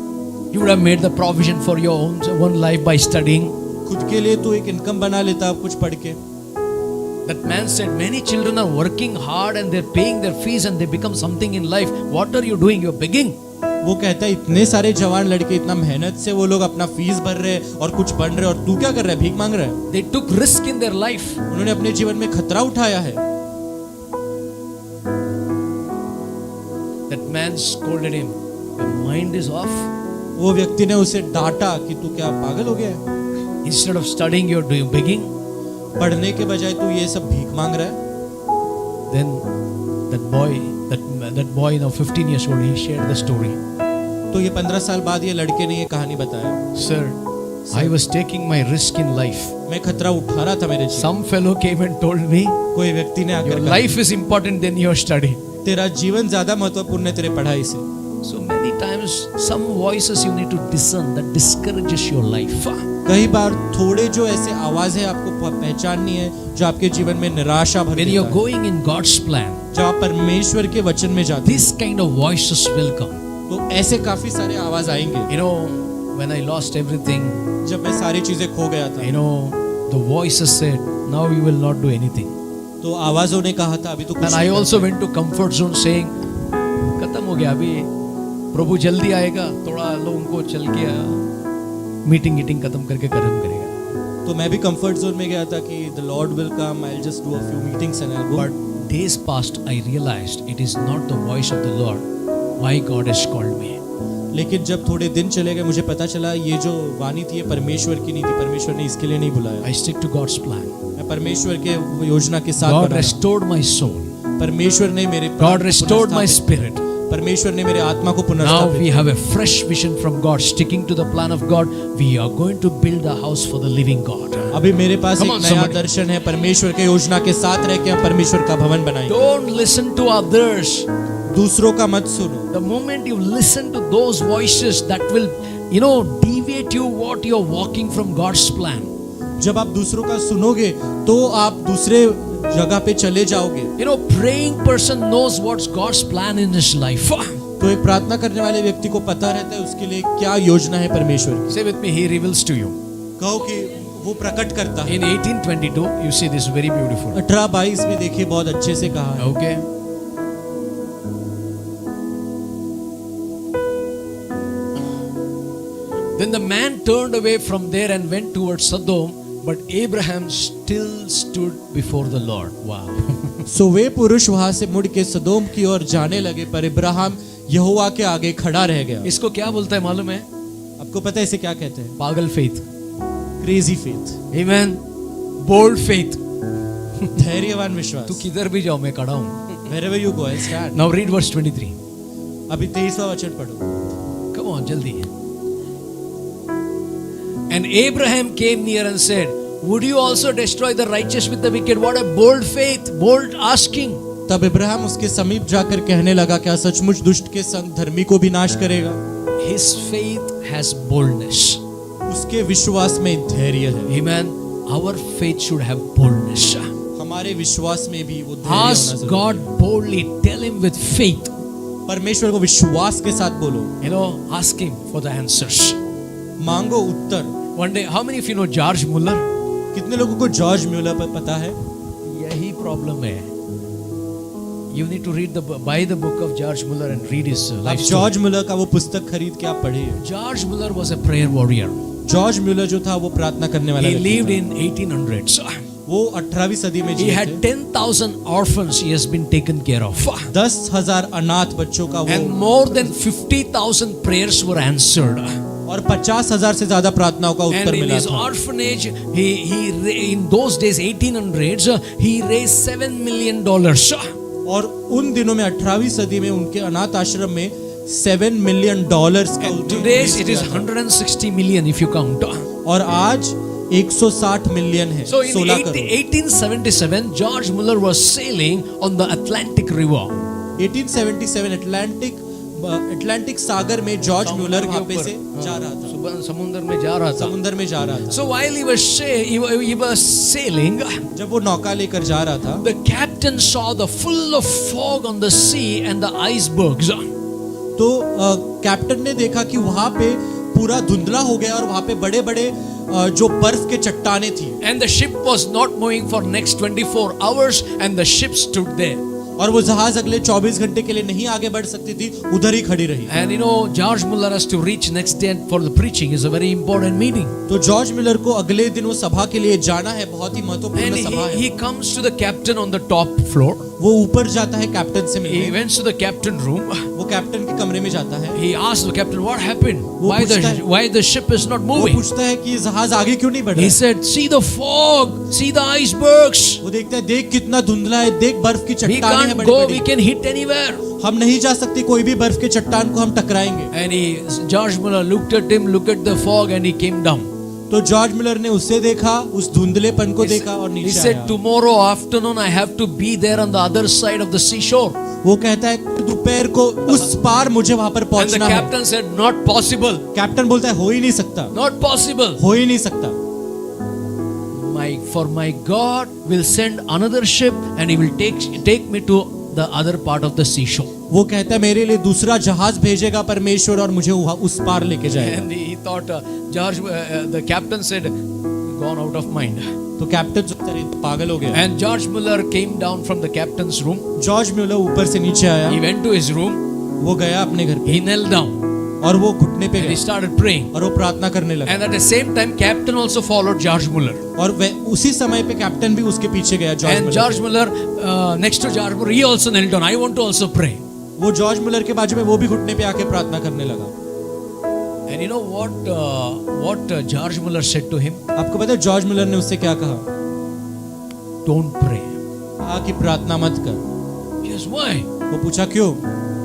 You would have made the provision for your own life by studying. खुद के लिए तू एक इनकम बना लेता कुछ पढ़ के। That man said, many children are working hard and they're paying their fees and they become something in life. What are you doing? You're begging. वो कहता है इतने सारे जवान लड़के इतना मेहनत से वो लोग अपना फीस भर रहे हैं और कुछ बन रहे हैं, और तू क्या कर रहा है? भीख मांग रहा है। They took risk in their life. उन्होंने अपने जीवन में खतरा उठाया है। That man scolded him. Your mind is off. वो व्यक्ति ने उसे डांटा कि तू क्या पागल हो गया है? Instead of studying, you're doing begging. पढ़ने के बजाय तू ये सब भीख मांग रहा है। Then that boy now 15 years old, he shared the story. तो ये 15 साल बाद ये लड़के ने ये कहानी बताया। Sir, I was taking my risk in life. मैं खतरा उठा रहा था मेरे जीवन। Some fellow came and told me, कोई व्यक्ति ने your आकर कहा, life is important than your study. तेरा जीवन ज्यादा महत्वपूर्ण है तेरे पढ़ाई से। So many times, some voices you need to discern that discourages your life. कई बार थोड़े जो ऐसे आवाज है आपको पहचाननी है जो आपके जीवन में निराशा भर When देता you're है। going in God's plan, जब आप परमेश्वर के वचन में जाते हैं this kind of voices will come. तो ऐसे काफी सारे आवाज आएंगे। You know, when I lost everything, जब मैं सारी चीजें खो गया था you know, the voices said, now you will not do anything. तो आवाजों ने कहा था अभी तो कुछ And I नहीं also करना। went to comfort zone saying, खत्म हो गया अभी, प्रभु जल्दी आएगा, थोड़ा लोगों को चल के मीटिंग खत्म करके कर्म करेगा. तो मैं भी कंफर्ट जोन में गया था कि the Lord will come, I will just do a few meetings and I will go. But days passed, I realized it is not the voice of the Lord why God has called me. लेकिन जब थोड़े दिन चले गए मुझे पता चला ये जो वाणी थी ये परमेश्वर की नहीं थी, परमेश्वर ने इसके लिए नहीं बुलाया। I stick to God's plan. मैं परमेश्वर के योजना के साथ God बना रहा। restored my soul. परमेश्वर ने मेरे प्राण God को restored my पुनर्स्थापित- spirit. परमेश्वर ने मेरे आत्मा को Now पुनर्स्थापित we have a fresh vision from God. Sticking to the plan of God, we are going to build a house for the living God. अभी मेरे पास Come एक on, नया somebody. दर्शन है, परमेश्वर के योजना के साथ रह के हम परमेश्वर का भवन बनाएंगे। Don't listen to others. दूसरों का मत सुनो। The moment you listen to those voices that will, deviate you what you're walking from God's plan. जब आप दूसरों का सुनोगे तो आप दूसरे जगह पे चले जाओगे। Praying person knows what's God's plan in his life. तो एक प्रार्थना करने वाले व्यक्ति को पता रहता है उसके लिए क्या योजना है परमेश्वर की। Say with me, he reveals to you. कहो कि वो प्रकट करता है। In 1822, you see this very beautiful. 18:22 में देखिए बहुत अच्छे से कहा है। Okay. Then the man turned away from there and went towards Sodom, but Abraham still stood before the Lord. Wow. सो वे पुरुष वहां से मुड़ के सदोम की ओर जाने लगे, पर इब्राहिम यहोवा के आगे खड़ा रह गया। इसको क्या बोलता है मालूम है? आपको पता है इसे क्या कहते हैं? पागल faith. Crazy faith, Amen. Bold faith. धैर्यवान विश्वास। तू किधर भी जाओ मैं खड़ा हूँ. Wherever you go, I'll stand। Now read verse 23. अभी 23वां वचन पढ़ो। Come on, जल्दी. And Abraham came near and said, would you also destroy the righteous with the wicked? What a bold faith, bold asking. तब इब्राहिम उसके समीप जाकर कहने लगा, क्या सचमुच दुष्ट के संग धर्मी को भी नाश करेगा? His faith has boldness. उसके विश्वास में धैर्य है। Amen. Our faith should have boldness. हमारे विश्वास में भी वो धैर्य होना Ask जरूरी God है। boldly, tell him with faith. परमेश्वर को विश्वास के साथ बोलो, Ask him for the answers. मांगो उत्तर। One day, how many of you know George Muller? कितने लोगों को जॉर्ज म्यूलर पर पता है? यही प्रॉब्लम है. You need to buy the book of George Muller and read his आप life story. जॉर्ज म्यूलर का वो पुस्तक खरीद के आप पढ़िए। George Muller was a prayer warrior. George Muller जो था वो प्रार्थना करने वाला He व्यक्ति lived था। in 1800s. वो 18वीं सदी में He जिए had थे। 10,000 orphans he has been taken care of. 10,000 अनाथ बच्चों का And वो more than 50,000 prayers were answered. और 50,000 से ज्यादा प्रार्थनाओं का And उत्तर in मिला his था। orphanage, in those days, 1800s, he raised $7 million. और उन दिनों में 18वीं सदी में उनके अनाथ आश्रम में $7 मिलियन का And उन्हें today raise it is किया था। 160 million if you count. और आज 160 मिलियन है। So in 16 crore. 1877, George Muller was sailing on the Atlantic River. 1877 Atlantic सागर में जॉर्ज म्यूलर वहां पे से जा रहा था, समुद्र में जा रहा था. समुद्र में जा रहा था। So while he was sailing, जब वो नौका लेकर जा रहा था, the captain saw the full of fog on the sea and the icebergs. तो कैप्टन ने देखा कि वहां पे पूरा धुंधला हो गया और वहां पे बड़े बड़े जो बर्फ के चट्टाने थी। And the ship was not moving for next 24 hours and the ship stood there. और वो जहाज अगले 24 घंटे के लिए नहीं आगे बढ़ सकती थी, उधर ही खड़ी रही। And you know, George Muller has to reach next day for the preaching. Is a very important meeting. तो जॉर्ज मिलर को अगले दिन वो सभा के लिए जाना है, बहुत ही महत्वपूर्ण And सभा है। he comes to the captain on the top floor. वो ऊपर जाता है कैप्टन से He मिलने। went to the captain room. वो कैप्टन के कमरे में जाता है। He asked the captain, "What happened? वो पूछता है- Why the ship is not वो moving?" पूछता है कि ये जहाज आगे क्यों नहीं बढ़ रहा He है? said, "See the fog, see the icebergs. वो देखता है, देख कितना धुंधला है, देख बर्फ की We चट्टानें हैं can't बड़ी go. बड़ी। We can hit anywhere." हम नहीं जा सकते, कोई भी बर्फ के चट्टान को हम टकराएंगे। And George Muller looked at him, looked at the fog, and he came down. तो जॉर्ज मिलर ने उसे देखा, उस धुंधलेपन को देखा और He नीचे said, आया। "Tomorrow afternoon I have to be there on the other side of the seashore." वो कहता है दोपहर को उस पार मुझे वहां पर And the पहुंचना है। captain said, "Not possible. Captain बोलता है, हो ही नहीं सकता, Not possible. हो ही नहीं सकता। For my God will send another ship and he will take me to the other part of the seashore." वो कहता है, मेरे लिए दूसरा जहाज भेजेगा परमेश्वर और मुझे उस पार लेके जाएगा। And he thought, the captain said, "Gone out of mind." तो कैप्टन सोचता है, पागल हो गया। And George Muller came down from the captain's room. George Muller ऊपर से नीचे आया, He went to his room. वो गया अपने घर पे He knelt down और वो घुटने पे and he गया started praying. और वो प्रार्थना करने लगा। And at the same time, captain also followed George Muller. और उसी समय पे कैप्टन भी उसके पीछे गया। And George Muller, next to George Muller, he also knelt down. I want to also pray. वो जॉर्ज मिलर के बाजू में वो भी घुटने पे आके प्रार्थना करने लगा। And you know what George Muller said to him? आपको पता है जॉर्ज मिलर ने उससे क्या कहा? Don't pray. कहा कि प्रार्थना मत कर। Yes, why? वो पूछा क्यों?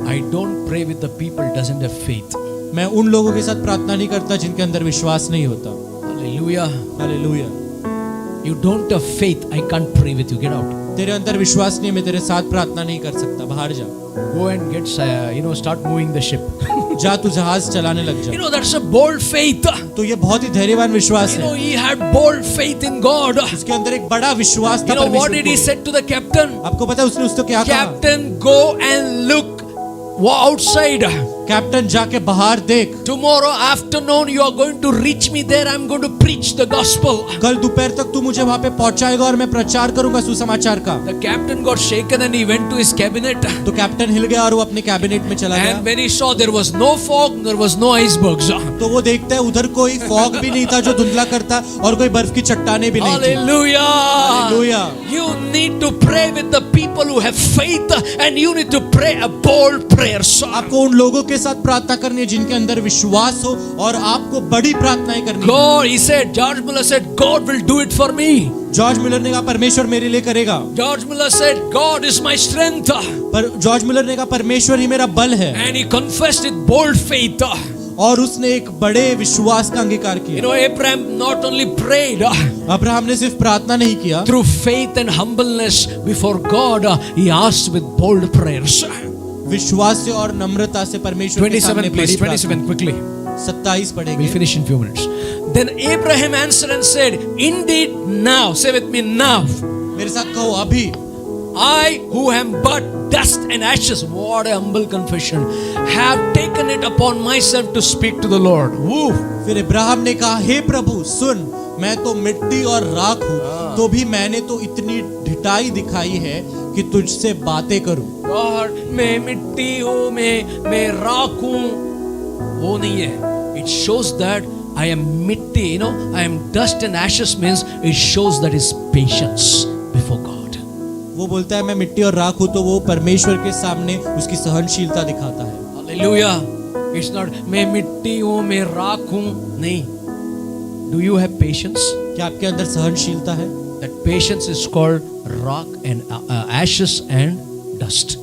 I don't pray with the people who doesn't have faith. मैं उन लोगों के साथ प्रार्थना नहीं करता जिनके अंदर विश्वास नहीं होता। Hallelujah. Hallelujah. You don't have faith. I can't pray with you. Get out. तेरे अंदर विश्वास नहीं, मैं तेरे साथ प्रार्थना नहीं कर सकता, बाहर जा। Go and get, start moving the ship. जा, तू जहाज चलाने लग जा। You know, that's a bold faith. तो ये बहुत ही धैर्यवान विश्वास You know, है। he had bold faith in God. उसके अंदर एक बड़ा विश्वास था You know what परमेश्वर did he को। say to the captain? आपको पता है उसने उसको क्या कहा? Captain, go and look outside. Captain जाके बाहर देख, Tomorrow afternoon you are going to reach me there. I'm going to preach the gospel. कल दोपहर तक तू मुझे वहां पे पहुंचाएगा और मैं प्रचार करूंगा सुसमाचार का। The captain got shaken and he went to his cabinet. तो कैप्टन हिल गया और वो अपने कैबिनेट में चला गया। And when he saw there was no fog, there was no icebergs. तो वो देखता है उधर कोई फॉग भी नहीं था जो धुंधला करता और कोई बर्फ की चट्टानें भी नहीं थी। Hallelujah. Hallelujah. You need to pray with the people who have faith and you need to pray a bold prayer. आपको उन लोगों के साथ प्रार्थना करनी है जिनके अंदर विश्वास हो और आपको बड़ी प्रार्थनाएं करनी है। God, he said, George Muller said, God will do it for me. George Miller ने कहा परमेश्वर मेरे लिए करेगा। George Muller said, God is my strength. पर जॉर्ज मिलर ने कहा परमेश्वर ही मेरा बल है। And he confessed with bold faith. और उसने एक बड़े विश्वास का अंगीकार You किया। know, Abraham not only prayed Abraham ने सिर्फ प्रार्थना नहीं किया, through faith and humbleness before God, he asked with bold prayers. विश्वास से और नम्रता से परमेश्वर के सामने 27 please, बड़ी प्रार्थना। 27 quickly. 27 We'll पढ़ेंगे। finish in few minutes. Then Abraham answered and said, "Indeed now," say with me, now. मेरे साथ कहो अभी। I who am but dust and ashes, what a humble confession, have taken it upon myself to speak to the Lord. Woo. फिर इब्राहिम ने कहा, हे प्रभु सुन, मैं तो मिट्टी और राख हूँ, तो भी मैंने तो इतनी ढिठाई दिखाई है कि तुझसे बातें करूं। God, मैं मिट्टी हूँ, मैं राख हूँ, वो नहीं है. It shows that I am मिट्टी, you know, I am dust and ashes means it shows that is patience before God. वो बोलता है मैं मिट्टी और राख हूँ, तो वो परमेश्वर के सामने उसकी सहनशीलता दिखाता है। Hallelujah. It's not मैं मिट्टी हूँ, मैं राख हूँ, नहीं. Do you have patience? क्या आपके अंदर सहनशीलता है? That patience is called rock and ashes and dust.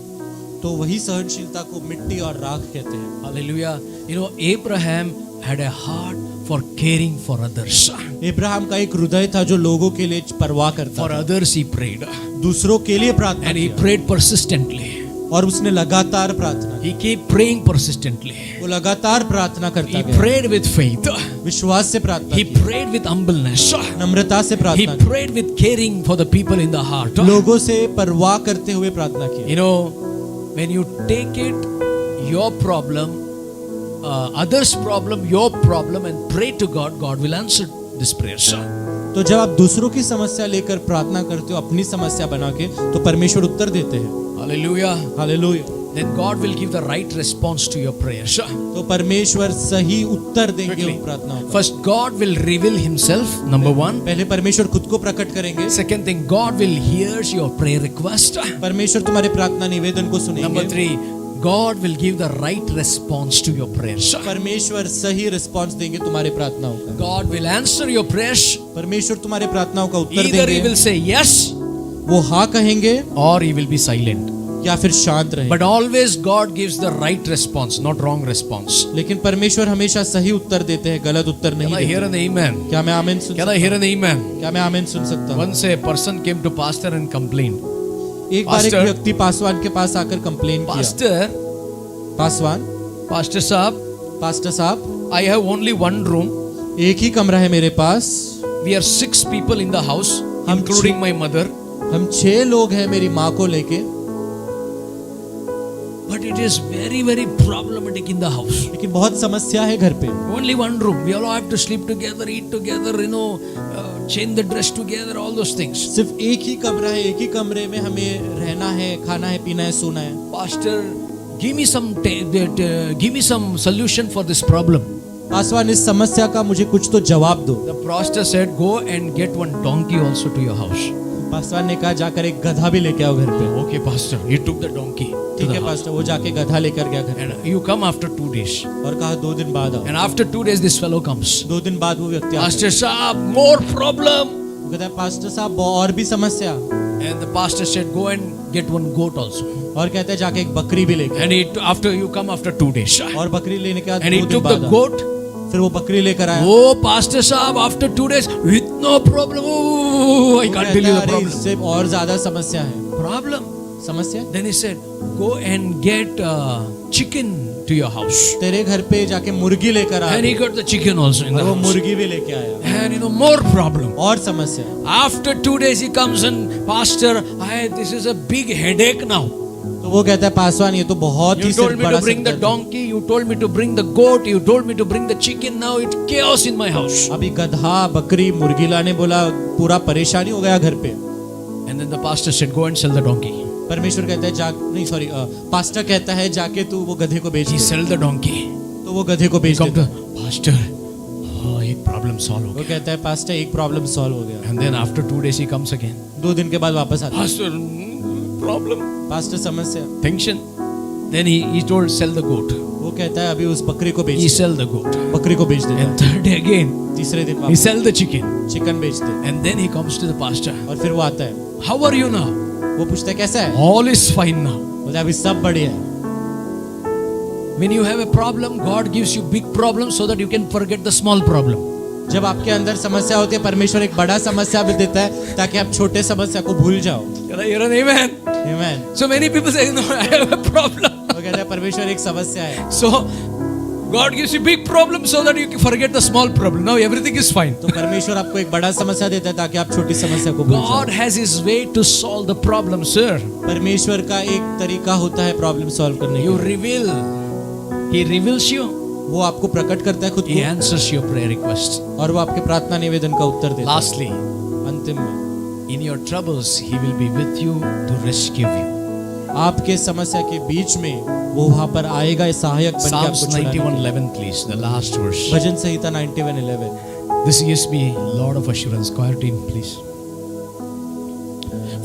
तो वही सहनशीलता को मिट्टी और राख कहते हैं। Hallelujah. You know, Abraham had a heart for caring for others. Ibrahim का एक हृदय था जो लोगों के लिए परवाह करता For था, others he prayed. दूसरों के लिए प्रार्थना And he किया prayed persistently. और उसने लगातार प्रार्थना He kept praying persistently. की। वो लगातार प्रार्थना करता He गया, prayed with faith. विश्वास से प्रार्थना He की, prayed with humbleness. नम्रता से He प्रार्थना की, prayed with caring for the people in the heart. लोगों से परवाह करते हुए प्रार्थना की। You know, when you take it, your problem, others' problem, your problem, and pray to God, God will answer this prayer. तो जब आप दूसरों की समस्या लेकर प्रार्थना करते हो अपनी समस्या बना के, तो परमेश्वर उत्तर देते हैं। Hallelujah. Hallelujah. Then God will give the right response to your prayer. तो परमेश्वर सही उत्तर देंगे Quickly. उन प्रार्थनाओं को। First, God will reveal Himself. Number one. पहले परमेश्वर खुद को प्रकट करेंगे, Second thing, God will hear your prayer request. परमेश्वर तुम्हारे प्रार्थना निवेदन को Number सुनेंगे। three, God will give the right response to your prayers. परमेश्वर सही रिस्पांस देंगे तुम्हारे प्रार्थनाओं का। God will answer your prayers. परमेश्वर तुम्हारे प्रार्थनाओं का उत्तर Either He देंगे, will say yes वो हाँ कहेंगे or He will be silent. या फिर शांत रहेंगे। But always God gives the right response, not wrong response. लेकिन परमेश्वर हमेशा सही उत्तर देते हैं, गलत उत्तर नहीं Can I hear देते। an amen? क्या मैं आमीन सुन Can I hear an amen? क्या मैं आमीन सुन सकता हूँ? Once a person came to pastor and complained. एक बार एक Pastor- व्यक्ति पासवान के पास आकर कंप्लेन किया। Pastor, पासवान, साहब, पास्टर साहब, I have only one room. एक ही कमरा है मेरे पास, We are 6 people in the house, हम including my mother. हम 6 लोग हैं मेरी माँ को लेके, But it is very, very problematic in the house. लेकिन बहुत समस्या है घर पे। Only one room. We all have to sleep together, eat together, change the dress together, all those things. सिर्फ एक ही कमरा है, एक ही कमरे में हमें रहना है, खाना है, पीना है, सोना है। Pastor, give me some solution for this problem. Paswan, इस समस्या का मुझे कुछ तो जवाब दो। The pastor said, go and get one donkey also to your house. Paswan ने कहा जाकर एक गधा भी लेके आओ घर पे। Okay, pastor. He took the donkey to ठीक the है house. पास्टर, वो जाके गधा लेकर गया घर And you come after 2 days. और कहा 2 दिन बाद आओ। And after 2 days, this fellow comes. 2 दिन बाद वो व्यक्ति आता है। Pastor Saab, more problem. वो कहता है पास्टर साहब और भी समस्या, And the pastor said, go and get one goat also. और कहते हैं जाके एक बकरी भी लेके And after you come after 2 days. आओ। और बकरी लेने के बाद And he 2 दिन took the बाद आओ। goat. फिर वो बकरी लेकर आया। Oh, Pastor Saab, after 2 days, with no problem. Oh, I वो can't कहता tell you है, the अरे problem. इससे और ज्यादा समस्या है। Problem. समस्या? Then he said, go and get chicken to your house. तेरे घर पे जाके मुर्गी लेकर And he आया। got the chicken also in the और वो house. मुर्गी भी लेके आया। And more problem. और समस्या। After 2 days he comes and, Pastor, this is a big headache now. तो वो कहता है पासवान, ये तो बहुत ही You told me बड़ा to bring the सिरदर्द है। donkey, you told me to bring the goat, you told me to bring the chicken, now it's chaos in my house. अभी गधा, बकरी, मुर्गी लाने बोला, पूरा परेशानी हो गया घर पे। And then the pastor said, go and sell the donkey. परमेश्वर कहता है पास्टर कहता है जाके तू वो गधे को बेच He they. sell the donkey. तो वो गधे को बेच Come देता to, है। Pastor, एक problem solve हो वो गया. कहता है पास्टर एक प्रॉब्लम सॉल्व हो गया। And then after 2 days he comes again. 2 दिन के बाद वापस आता है। Pastor, problem, पास्टर समस्या। tension. Then he told, sell the goat. वो कहता है अभी उस बकरी को बेच He they. sell the goat. बकरी को बेच देता And है। third day again, तीसरे दिन he वापस sell the chicken. चिकन बेच दे। And then he comes to the pastor. और फिर वो आता है, How are you now? वो पूछता है कैसा है? All is fine now. बोलता है अभी सब बढ़िया है। When you have a problem, God gives you big problems so that you can forget the small problem. जब आपके अंदर समस्या होती है, परमेश्वर एक बड़ा समस्या भी देता है ताकि आप छोटे समस्या को भूल जाओ। Can I hear an amen? आमीन। So many people say, no, I have a problem. वो कहता है परमेश्वर एक समस्या है। So God gives you big problems so that you can forget the small problem. Now everything is fine. तो परमेश्वर आपको एक बड़ा समस्या देता है ताकि आप छोटी समस्या को भूल जाओ। God has His way to solve the problem, sir. परमेश्वर का एक तरीका होता है प्रॉब्लम सॉल्व करने You का। reveal. He reveals you. वो आपको प्रकट करता है खुद He को answers your prayer request. और वो आपके प्रार्थना निवेदन का उत्तर देता है। Lastly, अंतिम में in your troubles, He will be with you to rescue you. आपके समस्या के बीच में वो वहां पर आएगा, सहायक बन के Psalms आपको छुड़ाने के लिए। 91:11, please, the last verse. Bhajan Samhita 91:11। This gives me a lot of assurance. Choir team, please.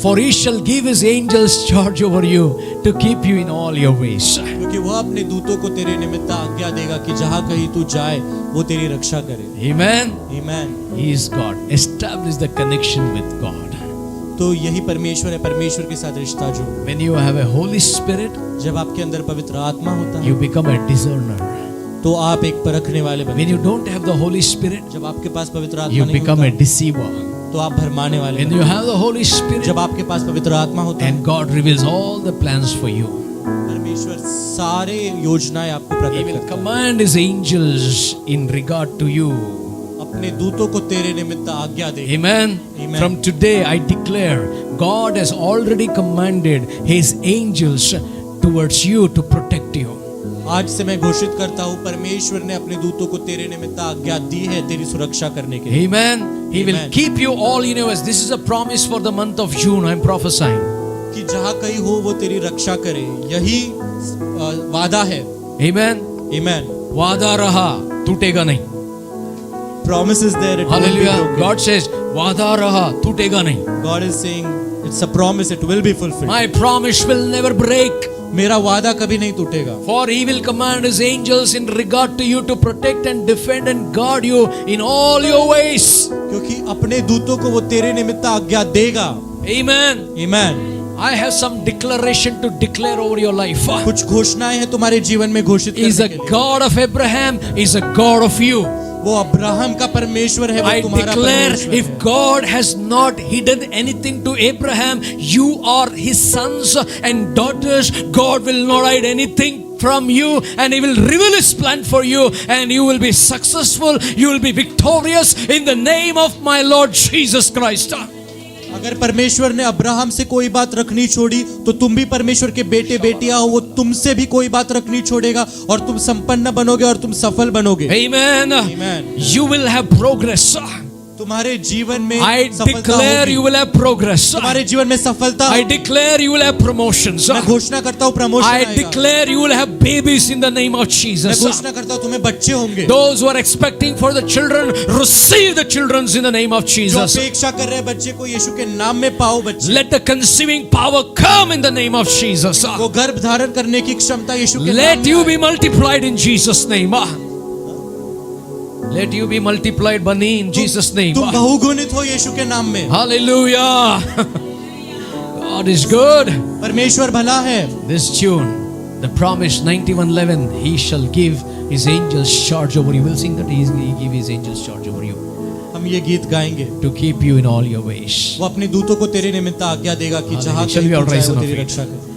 For he shall give his angels charge over you to keep you in all your ways. क्योंकि वह अपने दूतों को तेरे निमित्त आज्ञा देगा कि जहाँ कहीं तू जाए वो तेरी रक्षा करे। Amen. आमीन। He is God. Establish the connection with God. तो यही परमेश्वर है, परमेश्वर के साथ रिश्ता जो। When you have a Holy Spirit, जब आपके अंदर पवित्र आत्मा होता है you become a discerner. तो आप एक परखने वाले बनते When you don't have the Holy Spirit, जब आपके पास पवित्र आत्मा you नहीं become होता a deceiver. तो आप भरमाने वाले When बनते you have the Holy Spirit, जब आपके पास पवित्र आत्मा होता है and God reveals all the plans for you. परमेश्वर सारे योजनाएं आपको He प्रकट will करता है। command his angels in regard to you. अपने दूतों को तेरे निमित्त आज्ञा दे। Amen. Amen. From today I declare God has already commanded his angels towards you to protect you. आज से मैं घोषित करता हूँ परमेश्वर ने अपने दूतों को तेरे निमित्त आज्ञा दी है तेरी सुरक्षा करने के लिए। Amen. He will Amen. keep you all in your ways. This is a promise for the month of June. I'm prophesying. कि जहाँ कहीं हो वो तेरी रक्षा करे, यही वादा है। Amen. Amen. वादा रहा, टूटेगा नहीं. Promise is there. It won't be Hallelujah. broken. God says, वादा रहा, टूटेगा नहीं. God is saying it's a promise. It will be fulfilled. My promise will never break. मेरा वादा कभी नहीं टूटेगा। For he will command his angels in regard to you to protect and defend and guard you in all your ways. क्योंकि अपने दूतों को वो तेरे निमित्त आज्ञा देगा। Amen. Amen. I have some declaration to declare over your life. कुछ घोषणाएं हैं तुम्हारे जीवन में घोषित He is करने a के लिए। God of Abraham, he is a God of you. वो अब्राहम का परमेश्वर है, वो I तुम्हारा declare, परमेश्वर if है। God has not hidden anything to Abraham, you are his sons and daughters. God will not hide anything from you, and he will reveal his plan for you, and you will be successful, you will be victorious in the name of my Lord Jesus Christ. अगर परमेश्वर ने Abraham से कोई बात रखनी छोड़ी तो तुम भी परमेश्वर के बेटे बेटियां हो, वो तुमसे भी कोई बात रखनी छोड़ेगा और तुम संपन्न बनोगे और तुम सफल बनोगे। Amen. Amen. You will have progress. तुम्हारे जीवन में I सफलता declare होगी। you will have progress. तुम्हारे जीवन में सफलता I होगी। declare you will have promotions. मैं घोषणा करता हूँ प्रमोशन I आएगा। declare you will have babies in the name of मैं Jesus. घोषणा करता हूँ तुम्हें बच्चे होंगे। Those who are expecting for the children, receive the children in the name of जो Jesus. अपेक्षा कर रहे हैं बच्चे को, यीशु के नाम में पाओ बच्चे। Let the conceiving power come in the name of Jesus. वो गर्भ धारण करने की क्षमता यीशु के नाम Let में you आए। be multiplied in Jesus' name. Let you be multiplied, Bunny, in Jesus' name. तुम बहुगुणित हो यीशु के नाम में। Hallelujah. God is good. परमेश्वर भला है। This tune, the promise 91:11, he shall give his angels charge over you. We'll sing that. He give his angels charge over you हम ये गीत गाएंगे। to keep you in all your ways. वो अपने दूतों को तेरे निमित्त आज्ञा देगा कि जहाँ Shall कहीं we all तू जाए rise वो on our तेरी feet? रक्षा करे।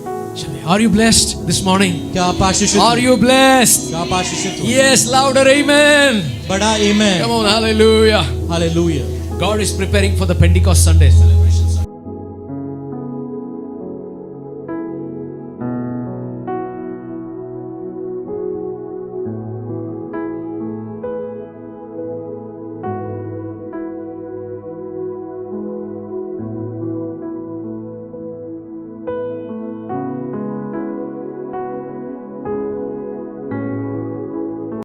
Are you blessed this morning? क्या आप आशीषित Are हो? you blessed? क्या आप आशीषित हो? Yes, louder amen. बड़ा आमेन। Come on, hallelujah. Hallelujah. God is preparing for the Pentecost Sunday celebration.